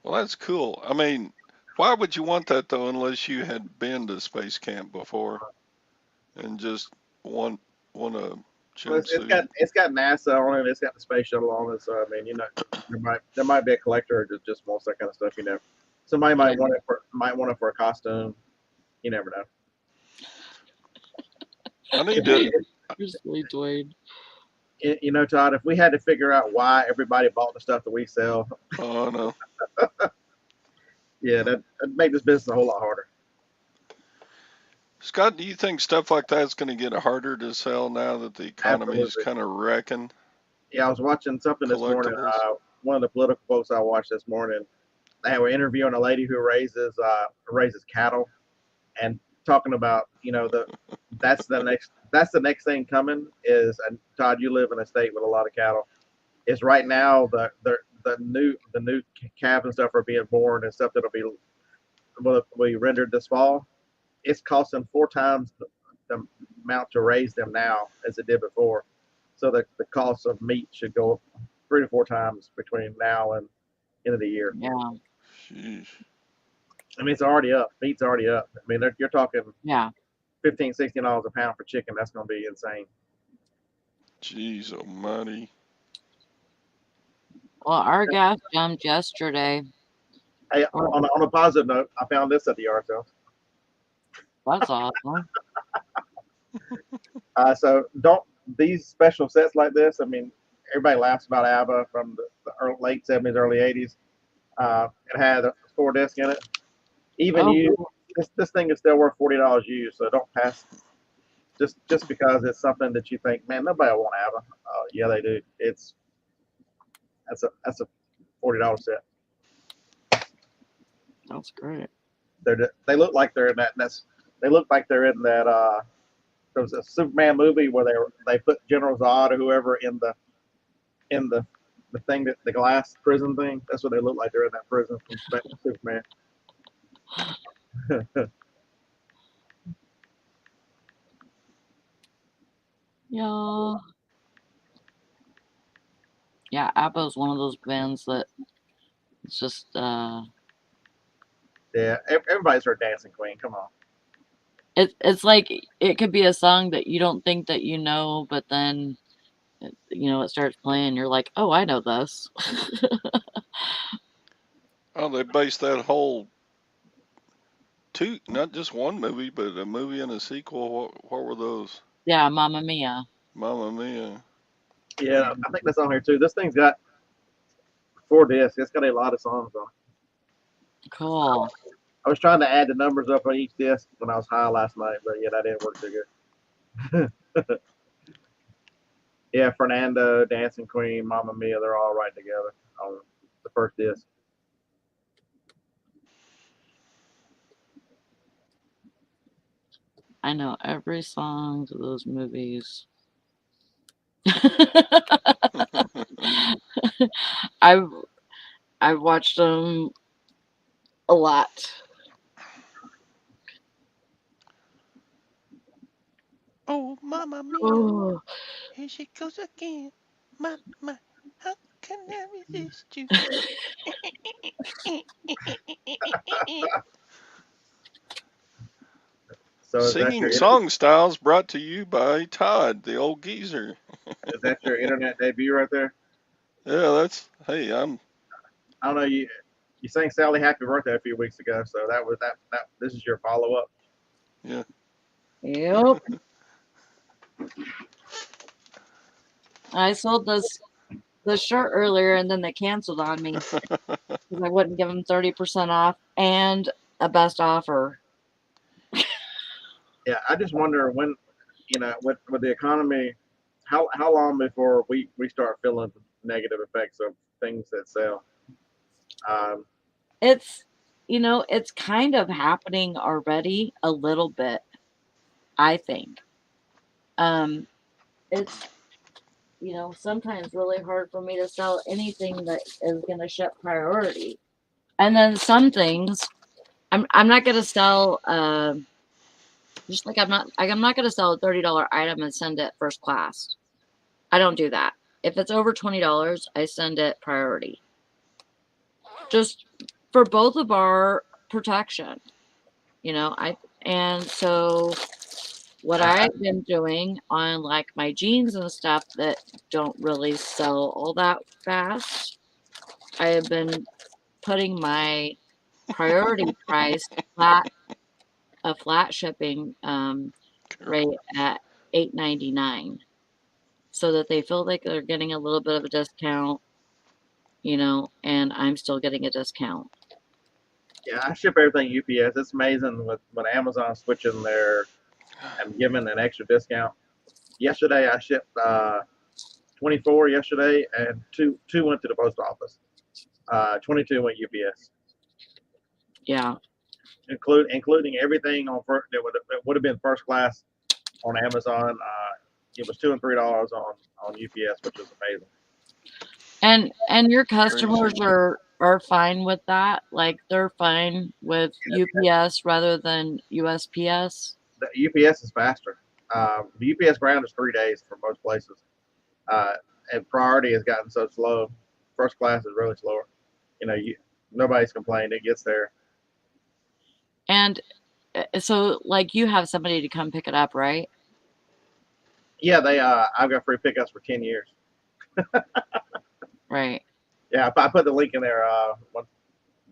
Well, that's cool. I mean, why would you want that though, unless you had been to space camp before and just want a Well, jumpsuit? it's got NASA on it. It's got the space shuttle on it. So I mean, there might be a collector who just wants that kind of stuff. You know, somebody might want it for a costume. You never know. I need to. Seriously, Dwayne. You know, Todd, if we had to figure out why everybody bought the stuff that we sell, Oh no. yeah, that'd make this business a whole lot harder. Scott, do you think stuff like that's going to get harder to sell now that the economy is Absolutely. kind of wrecking? Yeah, I was watching something this morning. Collectibles. One of the political folks I watched this morning, they were interviewing a lady who raises cattle, and talking about that's the next thing coming is, and Todd, you live in a state with a lot of cattle. Is right now the new calves and stuff are being born and stuff will be rendered this fall. It's costing 4 times the amount to raise them now as it did before. So the cost of meat should go up 3 to 4 times between now and end of the year. Yeah. Jeez. I mean, it's already up. Meat's already up. I mean, you're talking Yeah. $15-16 a pound for chicken. That's going to be insane. Jeez almighty. Well, our gas jumped yesterday. Hey, on a positive note, I found this at the yard sale. That's awesome. So don't these special sets like this. I mean, everybody laughs about ABBA from the late '70s, early '80s. It had a 4 disc in it. Even used, this thing is still worth $40 used. So don't pass just because it's something that you think, man, nobody will want ABBA. Yeah, they do. That's a $40 set. That's great. They look like they're in that. They look like they're in that. There was a Superman movie where they put General Zod or whoever in the thing that the glass prison thing. That's what they look like. They're in that prison from Superman. Yeah, ABBA is one of those bands that it's just Yeah, everybody's heard Dancing Queen. Come on. It's like it could be a song that you don't think that you know, but then it starts playing. You're like, oh, I know this. Oh, they based that whole not just one movie, but a movie and a sequel. What were those? Yeah, Mamma Mia. Mamma Mia. Yeah, I think that's on here too. This thing's got 4 discs. It's got a lot of songs on it. Cool. I was trying to add the numbers up on each disc when I was high last night, but yeah, that didn't work too good. Yeah, Fernando, Dancing Queen, Mamma Mia, they're all right together on the first disc. I know every song to those movies. I've watched them a lot. Oh, Mamma Mia. Oh. Here she goes again. Mama, how can I resist you? So Singing song styles brought to you by Todd, the old geezer. Is that your internet debut right there? Yeah, hey, I don't know, you sang Sally Happy Birthday a few weeks ago, so that was that this is your follow up. Yeah. Yep. I sold this shirt earlier and then they canceled on me because I wouldn't give them 30% off and a best offer. Yeah, I just wonder when, with the economy, how long before we start feeling negative effects of things that sell. Um, It's it's kind of happening already a little bit, I think. Um, it's sometimes really hard for me to sell anything that is gonna ship priority. And then some things I'm not gonna sell just like I'm not gonna sell a $30 item and send it first class. I don't do that. If it's over $20, I send it priority. Just for both of our protection. I and so what I, I've been doing on like my jeans and stuff that don't really sell all that fast, I have been putting my priority price flat a flat shipping rate at $8.99 so that they feel like they're getting a little bit of a discount, and I'm still getting a discount. yeah, I ship everything UPS. It's amazing with Amazon switching their and giving an extra discount. Yesterday I shipped 24 yesterday, and two went to the post office. 22 went UPS, Yeah. including everything on first that would have been first class on Amazon. It was $2 and $3 on UPS, which was amazing. And your customers Crazy. are fine with that? Like they're fine with UPS rather than USPS? The UPS is faster. The UPS ground is 3 days for most places, uh, and priority has gotten so slow. First class is really slower. Nobody's complained. It gets there. And so like you have somebody to come pick it up, right? Yeah, I've got free pickups for 10 years. Right. Yeah, I put the link in there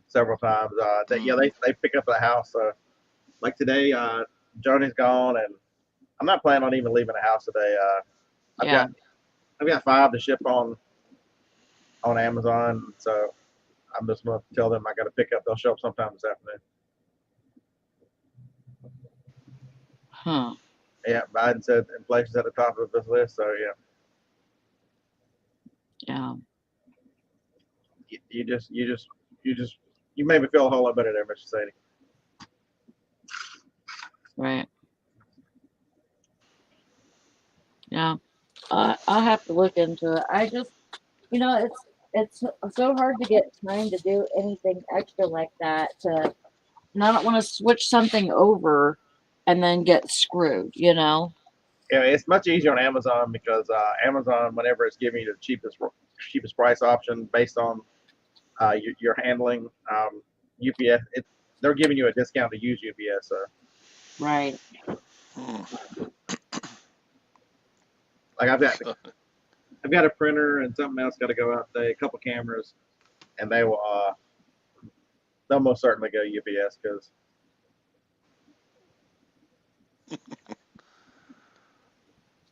several times. Yeah, Mm-hmm. they pick up the house. Like today, Joni's gone, and I'm not planning on even leaving the house today. I've Yeah. got I've got 5 to ship on Amazon, so I'm just gonna tell them I got to pick up. They'll show up sometime this afternoon. Huh. Yeah, Biden said inflation's at the top of this list, so yeah, Yeah. you just you made me feel a whole lot better there, Mr. Sadie. Right. Yeah. I'll have to look into it. I just, it's so hard to get time to do anything extra like that. And I don't want to switch something over and then get screwed. Yeah, it's much easier on Amazon because Amazon, whenever it's giving you the cheapest price option based on your handling, UPS, they're giving you a discount to use UPS. So, Right. like I've got a printer and something else got to go out there, a couple cameras, and they'll most certainly go UPS because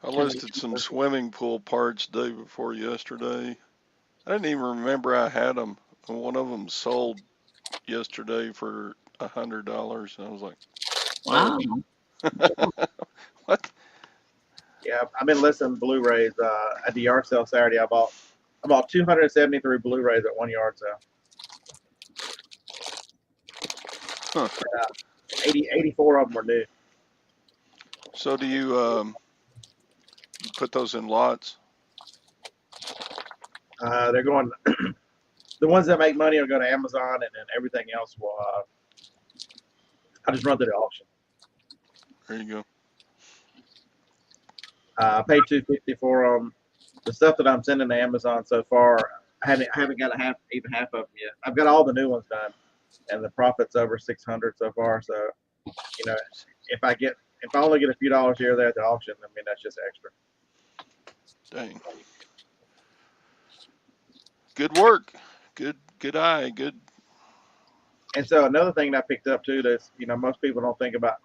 I listed some swimming pool parts day before yesterday. I didn't even remember I had them. And one of them sold yesterday for $100. And I was like, Wow. whoa. What? yeah, I've been listing Blu-rays at the yard sale Saturday. I bought 273 Blu-rays at one yard sale. Huh. 84 of them were new. So do you put those in lots? They're going. The ones that make money will go to Amazon, and then everything else will. I just run through the auction. There you go. I paid $250 for them. The stuff that I'm sending to Amazon so far, I haven't got even half of them yet. I've got all the new ones done, and the profit's over 600 so far. So, you know, if I only get a few dollars here or there at the auction, I mean that's just extra. Dang. Good work. Good eye. Good. And so another thing that I picked up too that most people don't think about.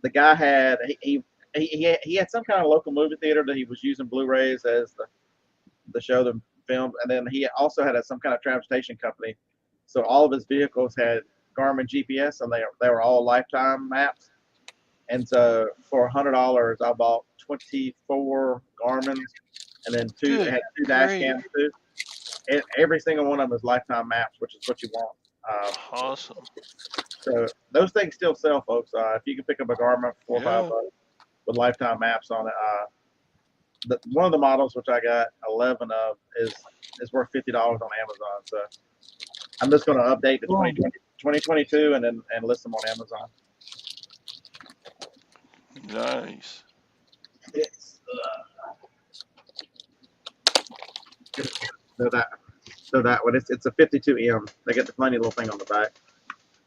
The guy had he had some kind of local movie theater that he was using Blu-rays as the show the film, and then he also had some kind of transportation company. So all of his vehicles had Garmin GPS, and they were all lifetime maps. And so for $100, I bought 24 Garmin's, and then Good had two dash grief. cams too. And every single one of them is lifetime maps, which is what you want. Awesome. So those things still sell, folks. If you can pick up a Garmin for $4 or Yeah. $5 with lifetime maps on it, one of the models which I got 11 of is worth $50 on Amazon. So I'm just going to update the 2022 and list them on Amazon. Nice. It's, so that one, it's a 52M. They get the funny little thing on the back.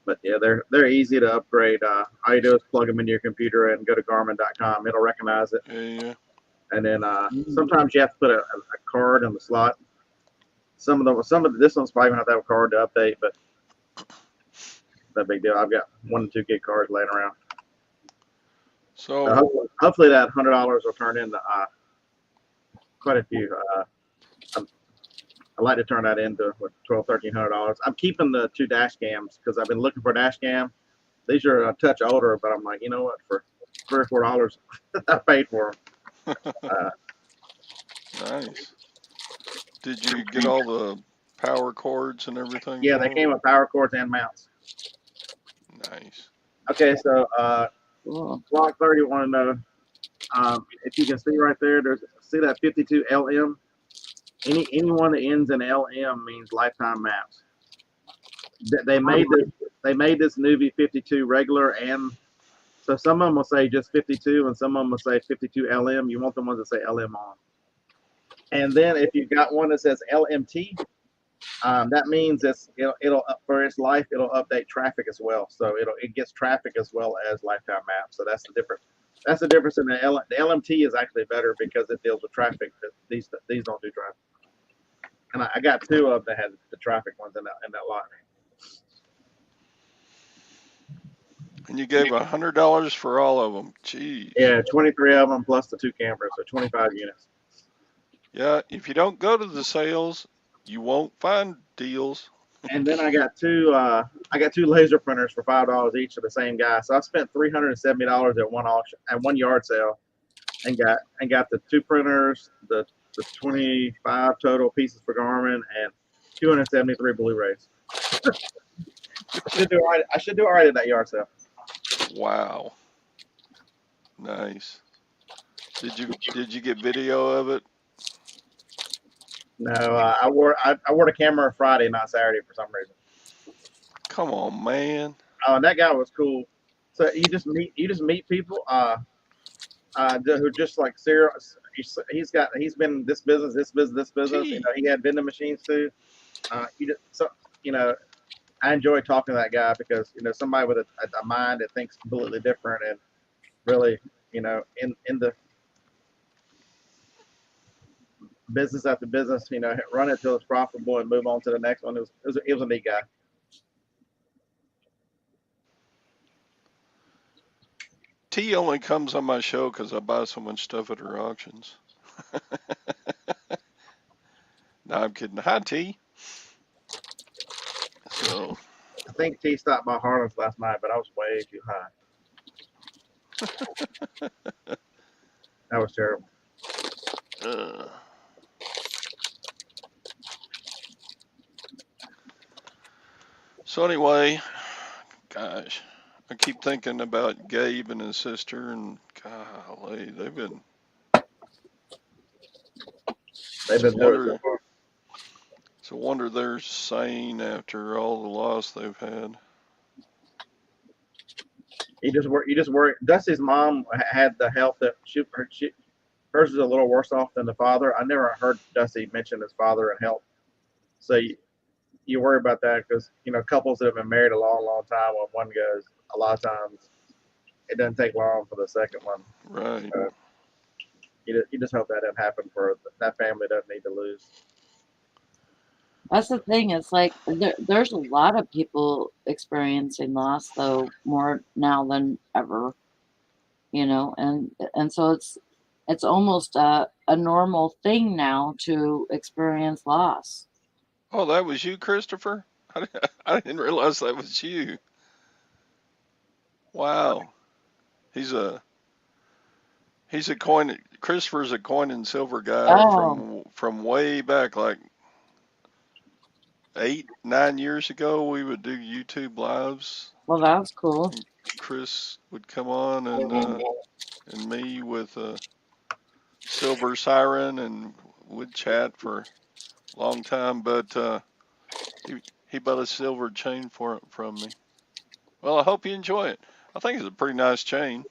But yeah, they're easy to upgrade. All you do is plug them into your computer and go to Garmin.com. It'll recognize it. Yeah. And then sometimes you have to put a card in the slot. This one's probably gonna have to have a card to update, but no big deal. I've got 1 and 2 gig cards laying around. So hopefully that $100 will turn into quite a few. I like to turn that into $1,200-$1,300. I'm keeping the 2 dash cams because I've been looking for a dash cam. These are a touch older, but I'm like, you know what? For $3 or $4, I paid for them. nice. Did you get all the power cords and everything? Yeah, they came with power cords and mounts. Nice. Okay, so Cool. Block 30 want to know if you can see right there. See that 52 LM. Anyone that ends in LM means lifetime maps. They made this Nuvi 52 regular, and so some of them will say just 52, and some of them will say 52 LM. You want the ones that say LM on. And then if you've got one that says LMT, that means it'll for its life it'll update traffic as well. So it gets traffic as well as lifetime maps. So that's the difference. That's the difference in the LMT is actually better because it deals with traffic. These don't do traffic. And I got 2 of them that had the traffic ones in that lot. And you gave $100 for all of them. Jeez. Yeah, 23 of them plus the 2 cameras, so 25 units. Yeah, if you don't go to the sales, you won't find deals. And then I got 2 laser printers for $5 each of the same guy. So I spent $370 at one auction at one yard sale, and got the 2 printers, the 25 total pieces for Garmin, and 273 Blu-rays. I should do all right at that yard sale. Wow. Nice. Did you get video of it? No, I wore the camera Friday, not Saturday for some reason. Come on, man. Oh, and that guy was cool. So you just meet people who just like serious. He's been in this business. Gee. You know, he had vending machines too. I enjoy talking to that guy because somebody with a mind that thinks completely different and really in the business after business, run it till it's profitable and move on to the next one. It was a neat guy. T only comes on my show because I buy so much stuff at her auctions. No, I'm kidding. Hi, T. So, I think T stopped by Harlan's last night, but I was way too high. That was terrible. So anyway, gosh, I keep thinking about Gabe and his sister, and golly, they've been through it. It's a wonder they're sane after all the loss they've had. You just worry. Dusty's mom had the health that hers is a little worse off than the father. I never heard Dusty mention his father and health. So you worry about that because couples that have been married a long, long time, when one goes, a lot of times it doesn't take long for the second one. Right. You just hope that doesn't happen for that family. Doesn't need to lose. That's the thing. It's like there's a lot of people experiencing loss, though, more now than ever. And so it's almost a normal thing now to experience loss. Oh, that was you, Christopher? I didn't realize that was you. Wow. He's a coin. Christopher's a coin and silver guy Oh, from way back, like 8, 9 years ago. We would do YouTube lives. well, that's cool. And Chris would come on and me with a silver siren and would chat for a long time. But he bought a silver chain from me. Well, I hope you enjoy it. I think it's a pretty nice chain.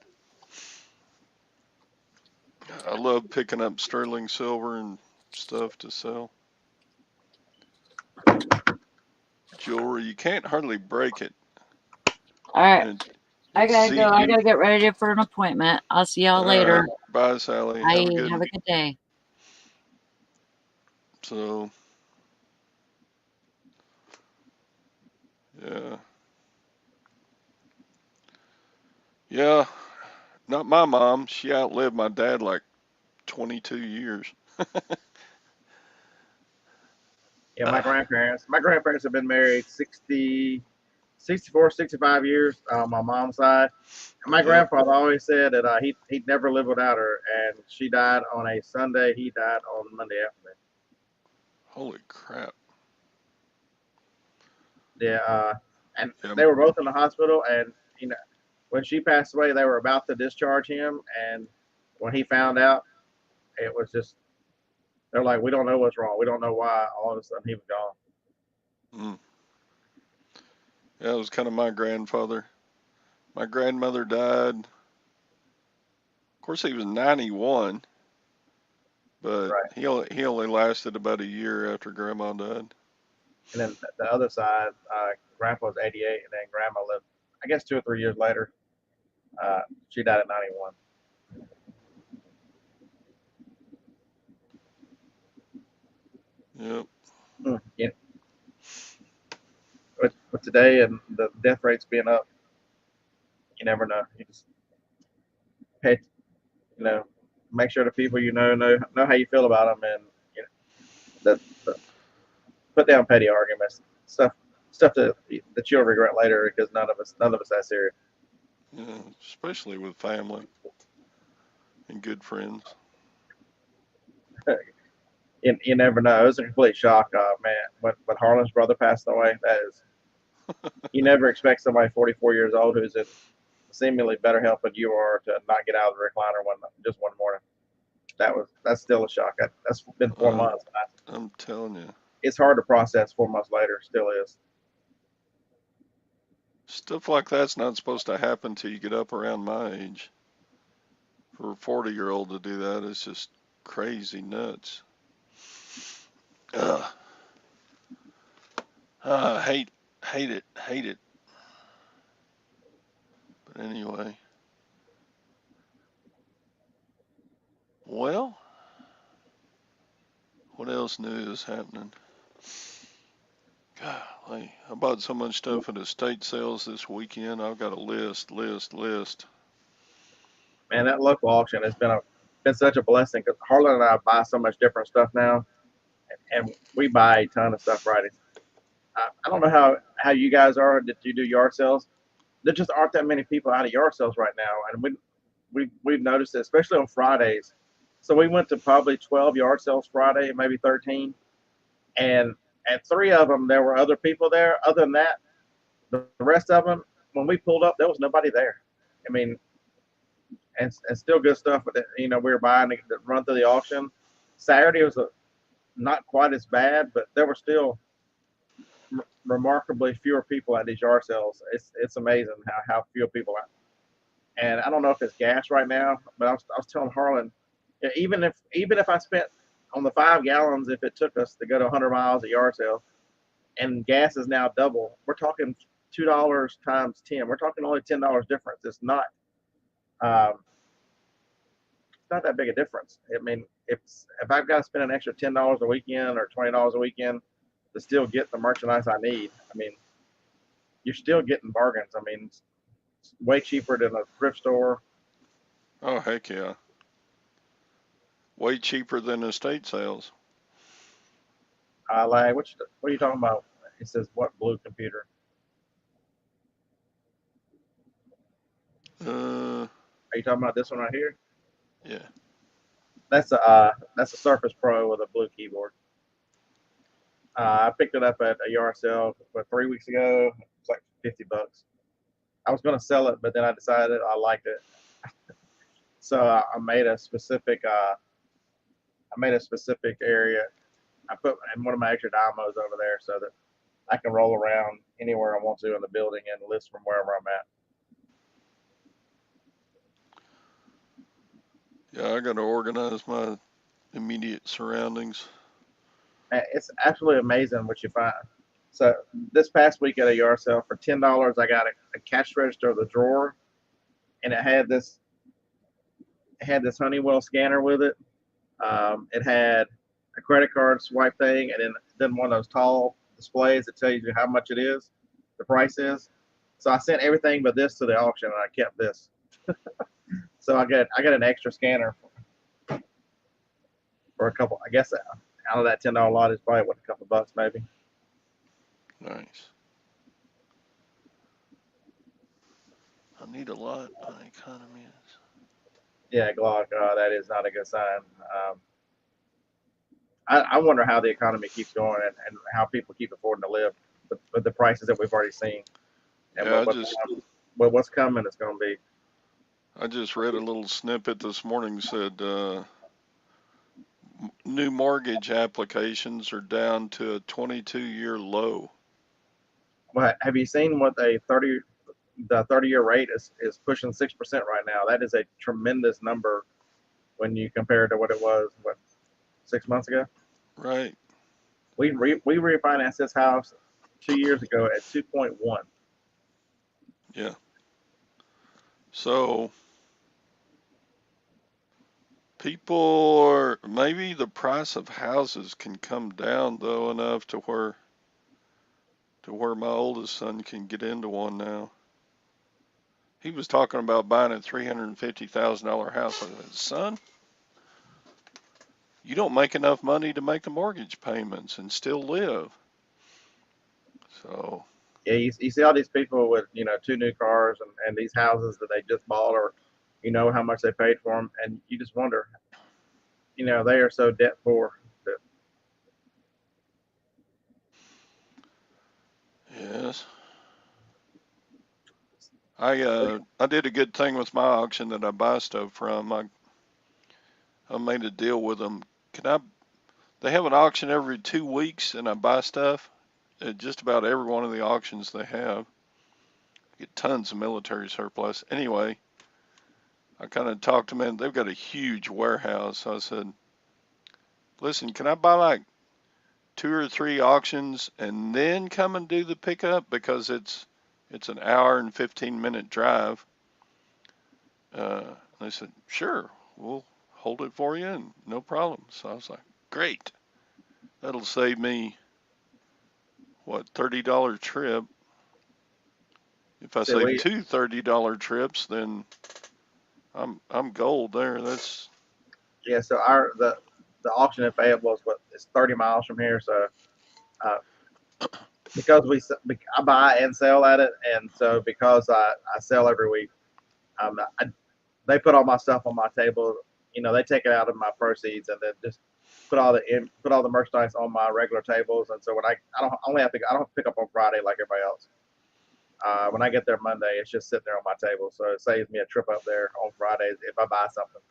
I love picking up sterling silver and stuff to sell. Jewelry, you can't hardly break it. All right. And I it's gotta go. I see, gotta get ready for an appointment. I'll see y'all all later. right, bye, Sally. Bye. Have a good Have one. a good day. So, yeah. Yeah, not my mom. She outlived my dad like 22 years. Yeah, my grandparents have been married 60, 64, 65 years on my mom's side. And my Yep. grandfather always said that he'd never live without her, and she died on a Sunday. He died on Monday afternoon. Holy crap. Yeah, and Yeah. they were both in the hospital, and you know, when she passed away, they were about to discharge him, and when he found out, it was just they're like, we don't know what's wrong, we don't know why. All of a sudden, he was gone. Mm. Yeah, it was kind of my grandfather. My grandmother died. Of course, he was 91, but Right. he only lasted about a year after Grandma died. And then the other side, Grandpa was 88, and then Grandma lived, I guess, 2 or 3 years later. She died at 91. Yep. Yeah. With today and the death rates being up, you never know. You just pay, make sure the people know how you feel about them, and the put down petty arguments, stuff that you'll regret later because none of us that serious. Yeah, especially with family and good friends. You never know. It was a complete shock, man. When Harlan's brother passed away, that is, you never expect somebody 44 years old who's in seemingly better health than you are to not get out of the recliner just one morning. That's still a shock. That's been 4 months. I'm telling you, It's hard to process 4 months later. Still is. stuff like that's not supposed to happen till you get up around my age. For a 40-year-old to do that is just crazy nuts. Ugh. Hate it. But anyway, well, what else new is happening? Golly, I bought so much stuff at estate sales this weekend. I've got a list. Man, that local auction has been such a blessing because Harlan and I buy so much different stuff now, and we buy a ton of stuff right. I don't know how you guys are that you do yard sales. There just aren't that many people out of yard sales right now, and we've noticed it, especially on Fridays. So we went to probably 12 yard sales Friday, maybe 13, and at 3 of them there were other people there. Other than that, the rest of them, when we pulled up, there was nobody there. I mean, and still good stuff. But we were buying to run through the auction. Saturday was not quite as bad, but there were still remarkably fewer people at these yard sales. It's amazing how few people are. And I don't know if it's gas right now, but I was telling Harlan, even if I spent on the 5 gallons, if it took us to go to 100 miles at yard sale, and gas is now double, we're talking $2 times 10. We're talking only $10 difference. Um, it's not that big a difference. I mean, if I've got to spend an extra $10 a weekend or $20 a weekend to still get the merchandise I need, I mean, you're still getting bargains. I mean, it's way cheaper than a thrift store. Oh, heck yeah. Way cheaper than estate sales. Like, what are you talking about? It says what blue computer? Uh, Are you talking about this one right here? Yeah. That's a Surface Pro with a blue keyboard. I picked it up at a yard sale 3 weeks ago. It's like $50. I was going to sell it, but then I decided I liked it, so I made a specific area. I put in one of my extra dynamos over there so that I can roll around anywhere I want to in the building and listen from wherever I'm at. Yeah, I got to organize my immediate surroundings. It's absolutely amazing what you find. So this past week at a yard sale for $10, I got a cash register with a drawer, and it had this Honeywell scanner with it. It had a credit card swipe thing, and then one of those tall displays that tells you how much it is, the price is. So I sent everything but this to the auction, and I kept this. So I got an extra scanner for a couple. I guess out of that $10 lot is probably what, a couple bucks maybe. Nice. I need a lot. My economy is. Yeah, Glock, that is not a good sign. I wonder how the economy keeps going and how people keep affording to live with the prices that we've already seen, and Yeah, what's coming is going to be. I just read a little snippet this morning said new mortgage applications are down to a 22-year low. Well, have you seen what the 30-year rate is pushing 6% right now? That is a tremendous number when you compare it to what it was 6 months ago. Right. We refinanced this house 2 years ago at 2.1. Yeah. So people are, maybe the price of houses can come down though enough to where my oldest son can get into one now. He was talking about buying a $350,000 house. I said, son, you don't make enough money to make the mortgage payments and still live. So Yeah, you see all these people with 2 new cars and these houses that they just bought, or how much they paid for them, and you just wonder, they are so debt poor. yes, I did a good thing with my auction that I buy stuff from. I made a deal with them. They have an auction every 2 weeks, and I buy stuff at just about every one of the auctions they have. Get tons of military surplus. Anyway, I kind of talked to them, and they've got a huge warehouse. So I said, listen, can I buy like 2 or 3 auctions and then come and do the pickup, because it's an hour and 15-minute drive. They said, sure, we'll hold it for you and no problem. So I was like, great. That'll save me, what, $30 trip. If I So save two $30 trips, then I'm gold there. That's yeah, so the auction in Fayetteville is 30 miles from here. So uh, because I buy and sell at it, and so because I sell every week, they put all my stuff on my table. They take it out of my proceeds and then just put all the merchandise on my regular tables. And so when I don't have to pick up on Friday like everybody else. When I get there Monday, it's just sitting there on my table. So it saves me a trip up there on Fridays if I buy something.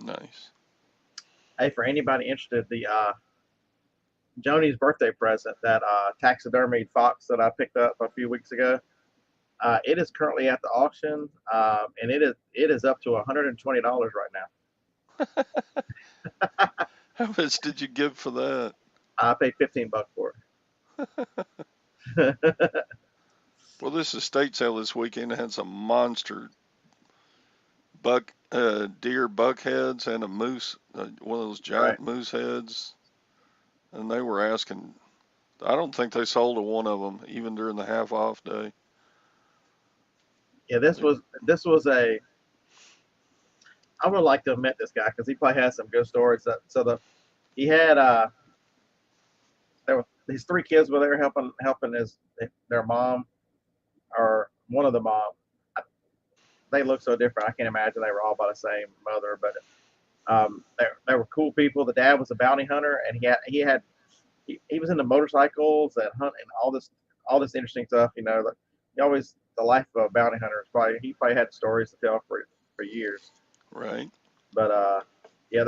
nice. Hey, for anybody interested, the Joni's birthday present, that taxidermied fox that I picked up a few weeks ago, it is currently at the auction, and it is up to $120 right now. How much did you give for that? I paid $15 for it. Well, this estate sale this weekend had some monster deer buck heads and a moose, one of those giant Right. moose heads, and they were asking. I don't think they sold a one of them even during the half off day. Yeah, this was a. I would like to have met this guy because he probably has some good stories. He had there were his 3 kids were there helping their mom, or one of the mom. they look so different. I can't imagine they were all by the same mother, but they were cool people. The dad was a bounty hunter, and he was into motorcycles and hunting and all this interesting stuff. Like, he always the life of a bounty hunter is he probably had stories to tell for years. Right. But yeah,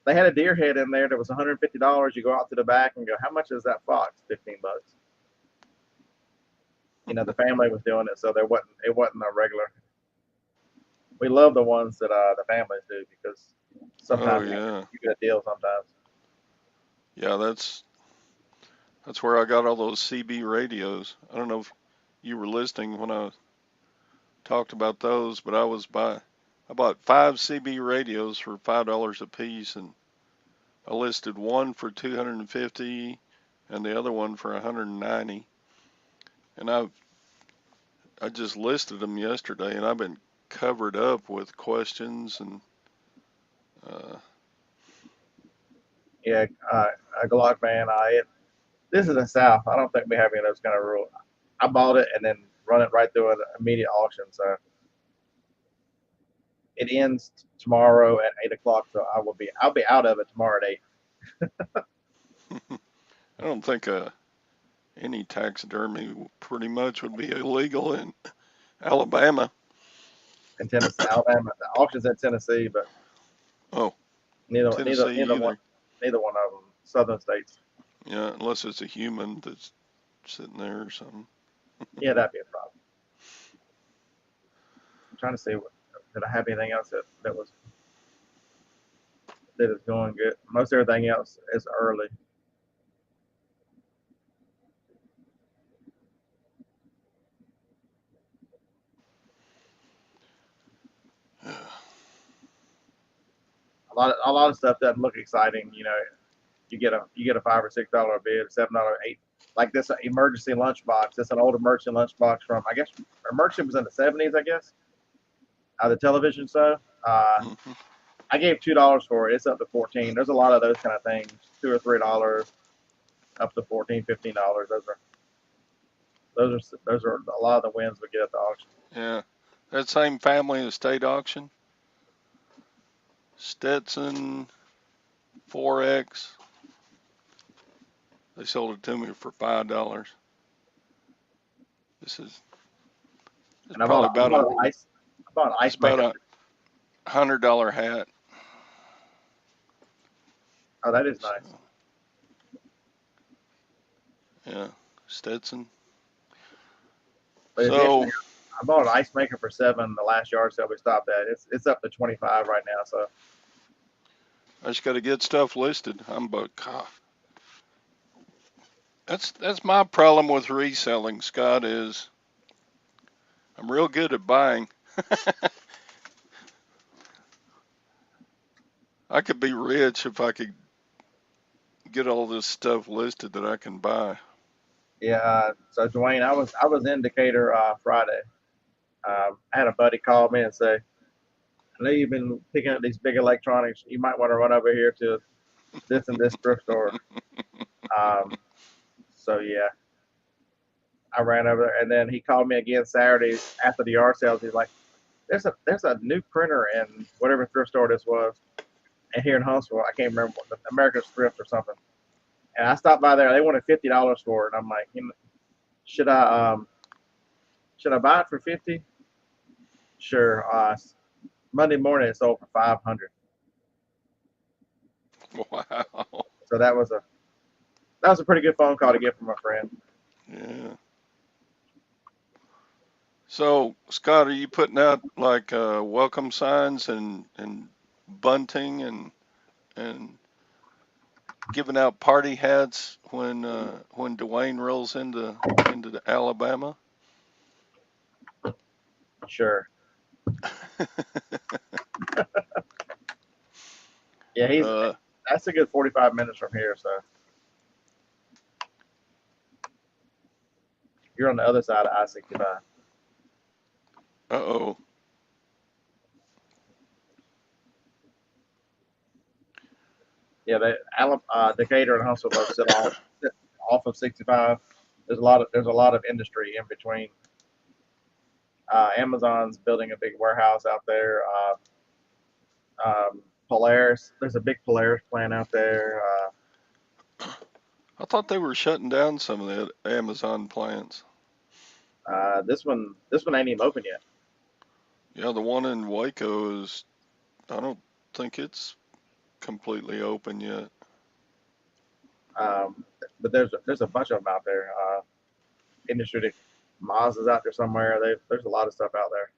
they had a deer head in there that was $150. You go out to the back and go, how much is that fox? $15. The family was doing it, so it wasn't a regular. We love the ones that the families do because Oh sometimes yeah. you get a deal sometimes. Yeah, that's where I got all those CB radios. I don't know if you were listening when I talked about those, but I bought 5 CB radios for $5 a piece, and I listed one for 250 and the other one for 190. And I just listed them yesterday, and I've been covered up with questions and uh, Yeah, a Glock van. This is the South. I don't think we have any of those kind of rules. I bought it and then run it right through an immediate auction. So it ends tomorrow at 8 o'clock. So I'll be out of it tomorrow at 8. I don't think any taxidermy pretty much would be illegal in Alabama. In Tennessee, Alabama. The auction's in Tennessee, but Oh, neither neither Tennessee neither one either. neither one of them southern states. Yeah, unless it's a human that's sitting there or something. Yeah, that'd be a problem. I'm trying to see did I have anything else that is going good. Most everything else is early. A lot of stuff doesn't look exciting. You get a $5 or $6 bid, $7, 8. Like this emergency lunchbox. It's an old emergency lunchbox from, I guess, emergency was in the '70s, I guess. The television show. Hmm. I gave $2 for it. It's up to 14. There's a lot of those kind of things, $2 or $3, up to 14, $15. Those are a lot of the wins we get at the auction. Yeah, that same family estate auction, Stetson 4X. They sold it to me for $5. This is it's And probably about a I bought an it's ice about maker. $100 hat. Oh, that is So nice. yeah, Stetson. But it's interesting. So I bought an ice maker for 7 the last yard sale we stopped at. It's up to 25 right now. So I just got to get stuff listed. I'm about God. That's my problem with reselling, Scott, is I'm real good at buying. I could be rich if I could get all this stuff listed that I can buy. yeah. So Dwayne, I was in Decatur Friday. I had a buddy call me and say, I know you've been picking up these big electronics. You might want to run over here to this and this thrift store. Um, so yeah, I ran over there, and then he called me again Saturday after the yard sales. He's like, "There's a new printer in whatever thrift store this was, and here in Huntsville, I can't remember what America's Thrift or something." And I stopped by there. They wanted $50 for it, and I'm like, should I buy it for 50? Sure. Monday morning it sold for 500. Wow. So that was a pretty good phone call to get from a friend. Yeah. So, Scott, are you putting out like welcome signs and bunting and giving out party hats when Dwayne rolls into the Alabama? Sure. Yeah, uh that's a good 45 minutes from here. So you're on the other side of I-65. oh. Yeah, Decatur and Huntsville both sit off of 65. There's a lot of industry in between. Amazon's building a big warehouse out there. Polaris, there's a big Polaris plant out there. I thought they were shutting down some of the Amazon plants. This one ain't even open yet. Yeah, the one in Waco is, I don't think it's completely open yet. But there's a bunch of them out there. Industry, Mazda's out there somewhere. There's a lot of stuff out there.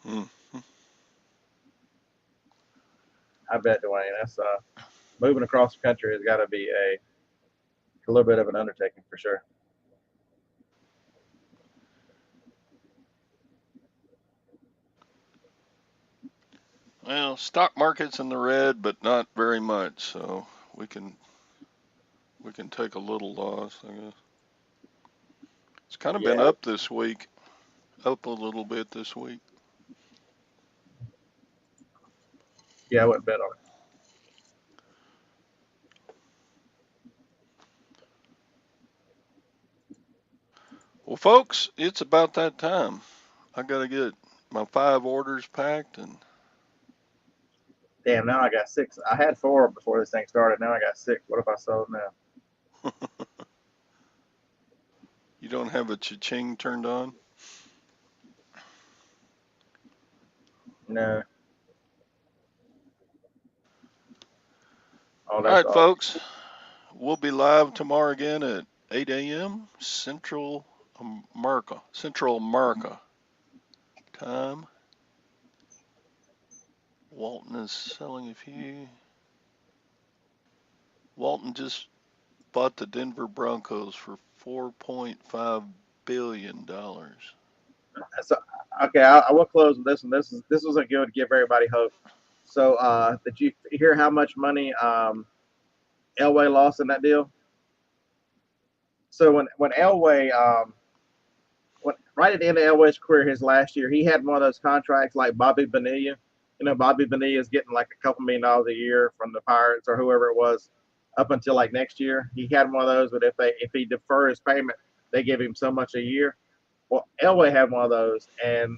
Hmm. I bet, Dwayne, that's moving across the country has got to be a little bit of an undertaking for sure. Well, stock market's in the red, but not very much, so we can take a little loss, I guess. It's kind of been Yeah, up this week, up a little bit this week. yeah, I wouldn't bet on it. Well, folks, it's about that time. I gotta get my 5 orders packed, and Damn, now I got 6. I had 4 before this thing started. Now I got 6. What if I sold now? you don't have a cha-ching turned on? No. Oh, All that's right, awesome. folks, we'll be live tomorrow again at 8 a.m. Central America time. Walton is selling a few. Walton just bought the Denver Broncos for $4.5 billion. So, okay, I will close with this one. This was a good to give everybody hope. So, did you hear how much money Elway lost in that deal? So when Elway right at the end of Elway's career, his last year, he had one of those contracts like Bobby Bonilla. You know, Bobby Bonilla is getting like a couple $1 million a year from the Pirates or whoever it was up until like next year. He had one of those, but if he defer his payment, they give him so much a year. Well, Elway had one of those, and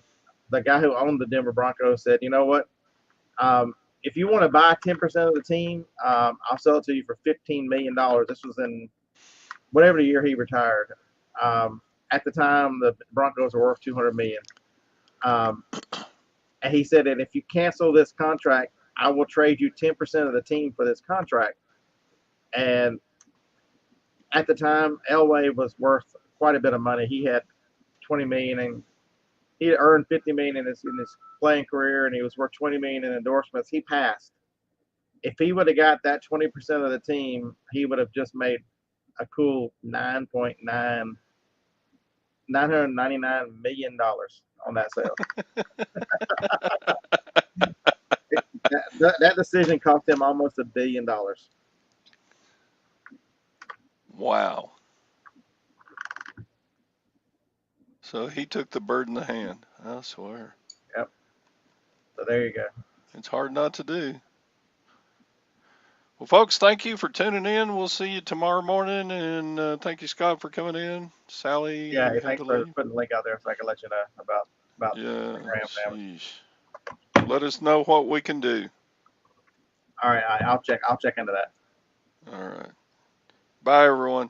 the guy who owned the Denver Broncos said, "You know what? If you want to buy 10% of the team, I'll sell it to you for $15 million." This was in whatever the year he retired. At the time, the Broncos were worth $200 million. And he said that if you cancel this contract, I will trade you 10% of the team for this contract. And at the time, Elway was worth quite a bit of money. He had 20 million, and he had earned 50 million in his playing career, and he was worth 20 million in endorsements. He passed. If he would have got that 20% of the team, he would have just made a cool $999 million on that sale. that decision cost him almost $1 billion. Wow. So he took the bird in the hand, I swear. Yep. So there you go. It's hard not to do. Well, folks, thank you for tuning in. We'll see you tomorrow morning, and thank you, Scott, for coming in. Sally, Yeah, you had thanks to for leave. putting the link out there so I can let you know about Yeah, the Graham family. sheesh. Let us know what we can do. All right, I'll check into that. All right. Bye, everyone.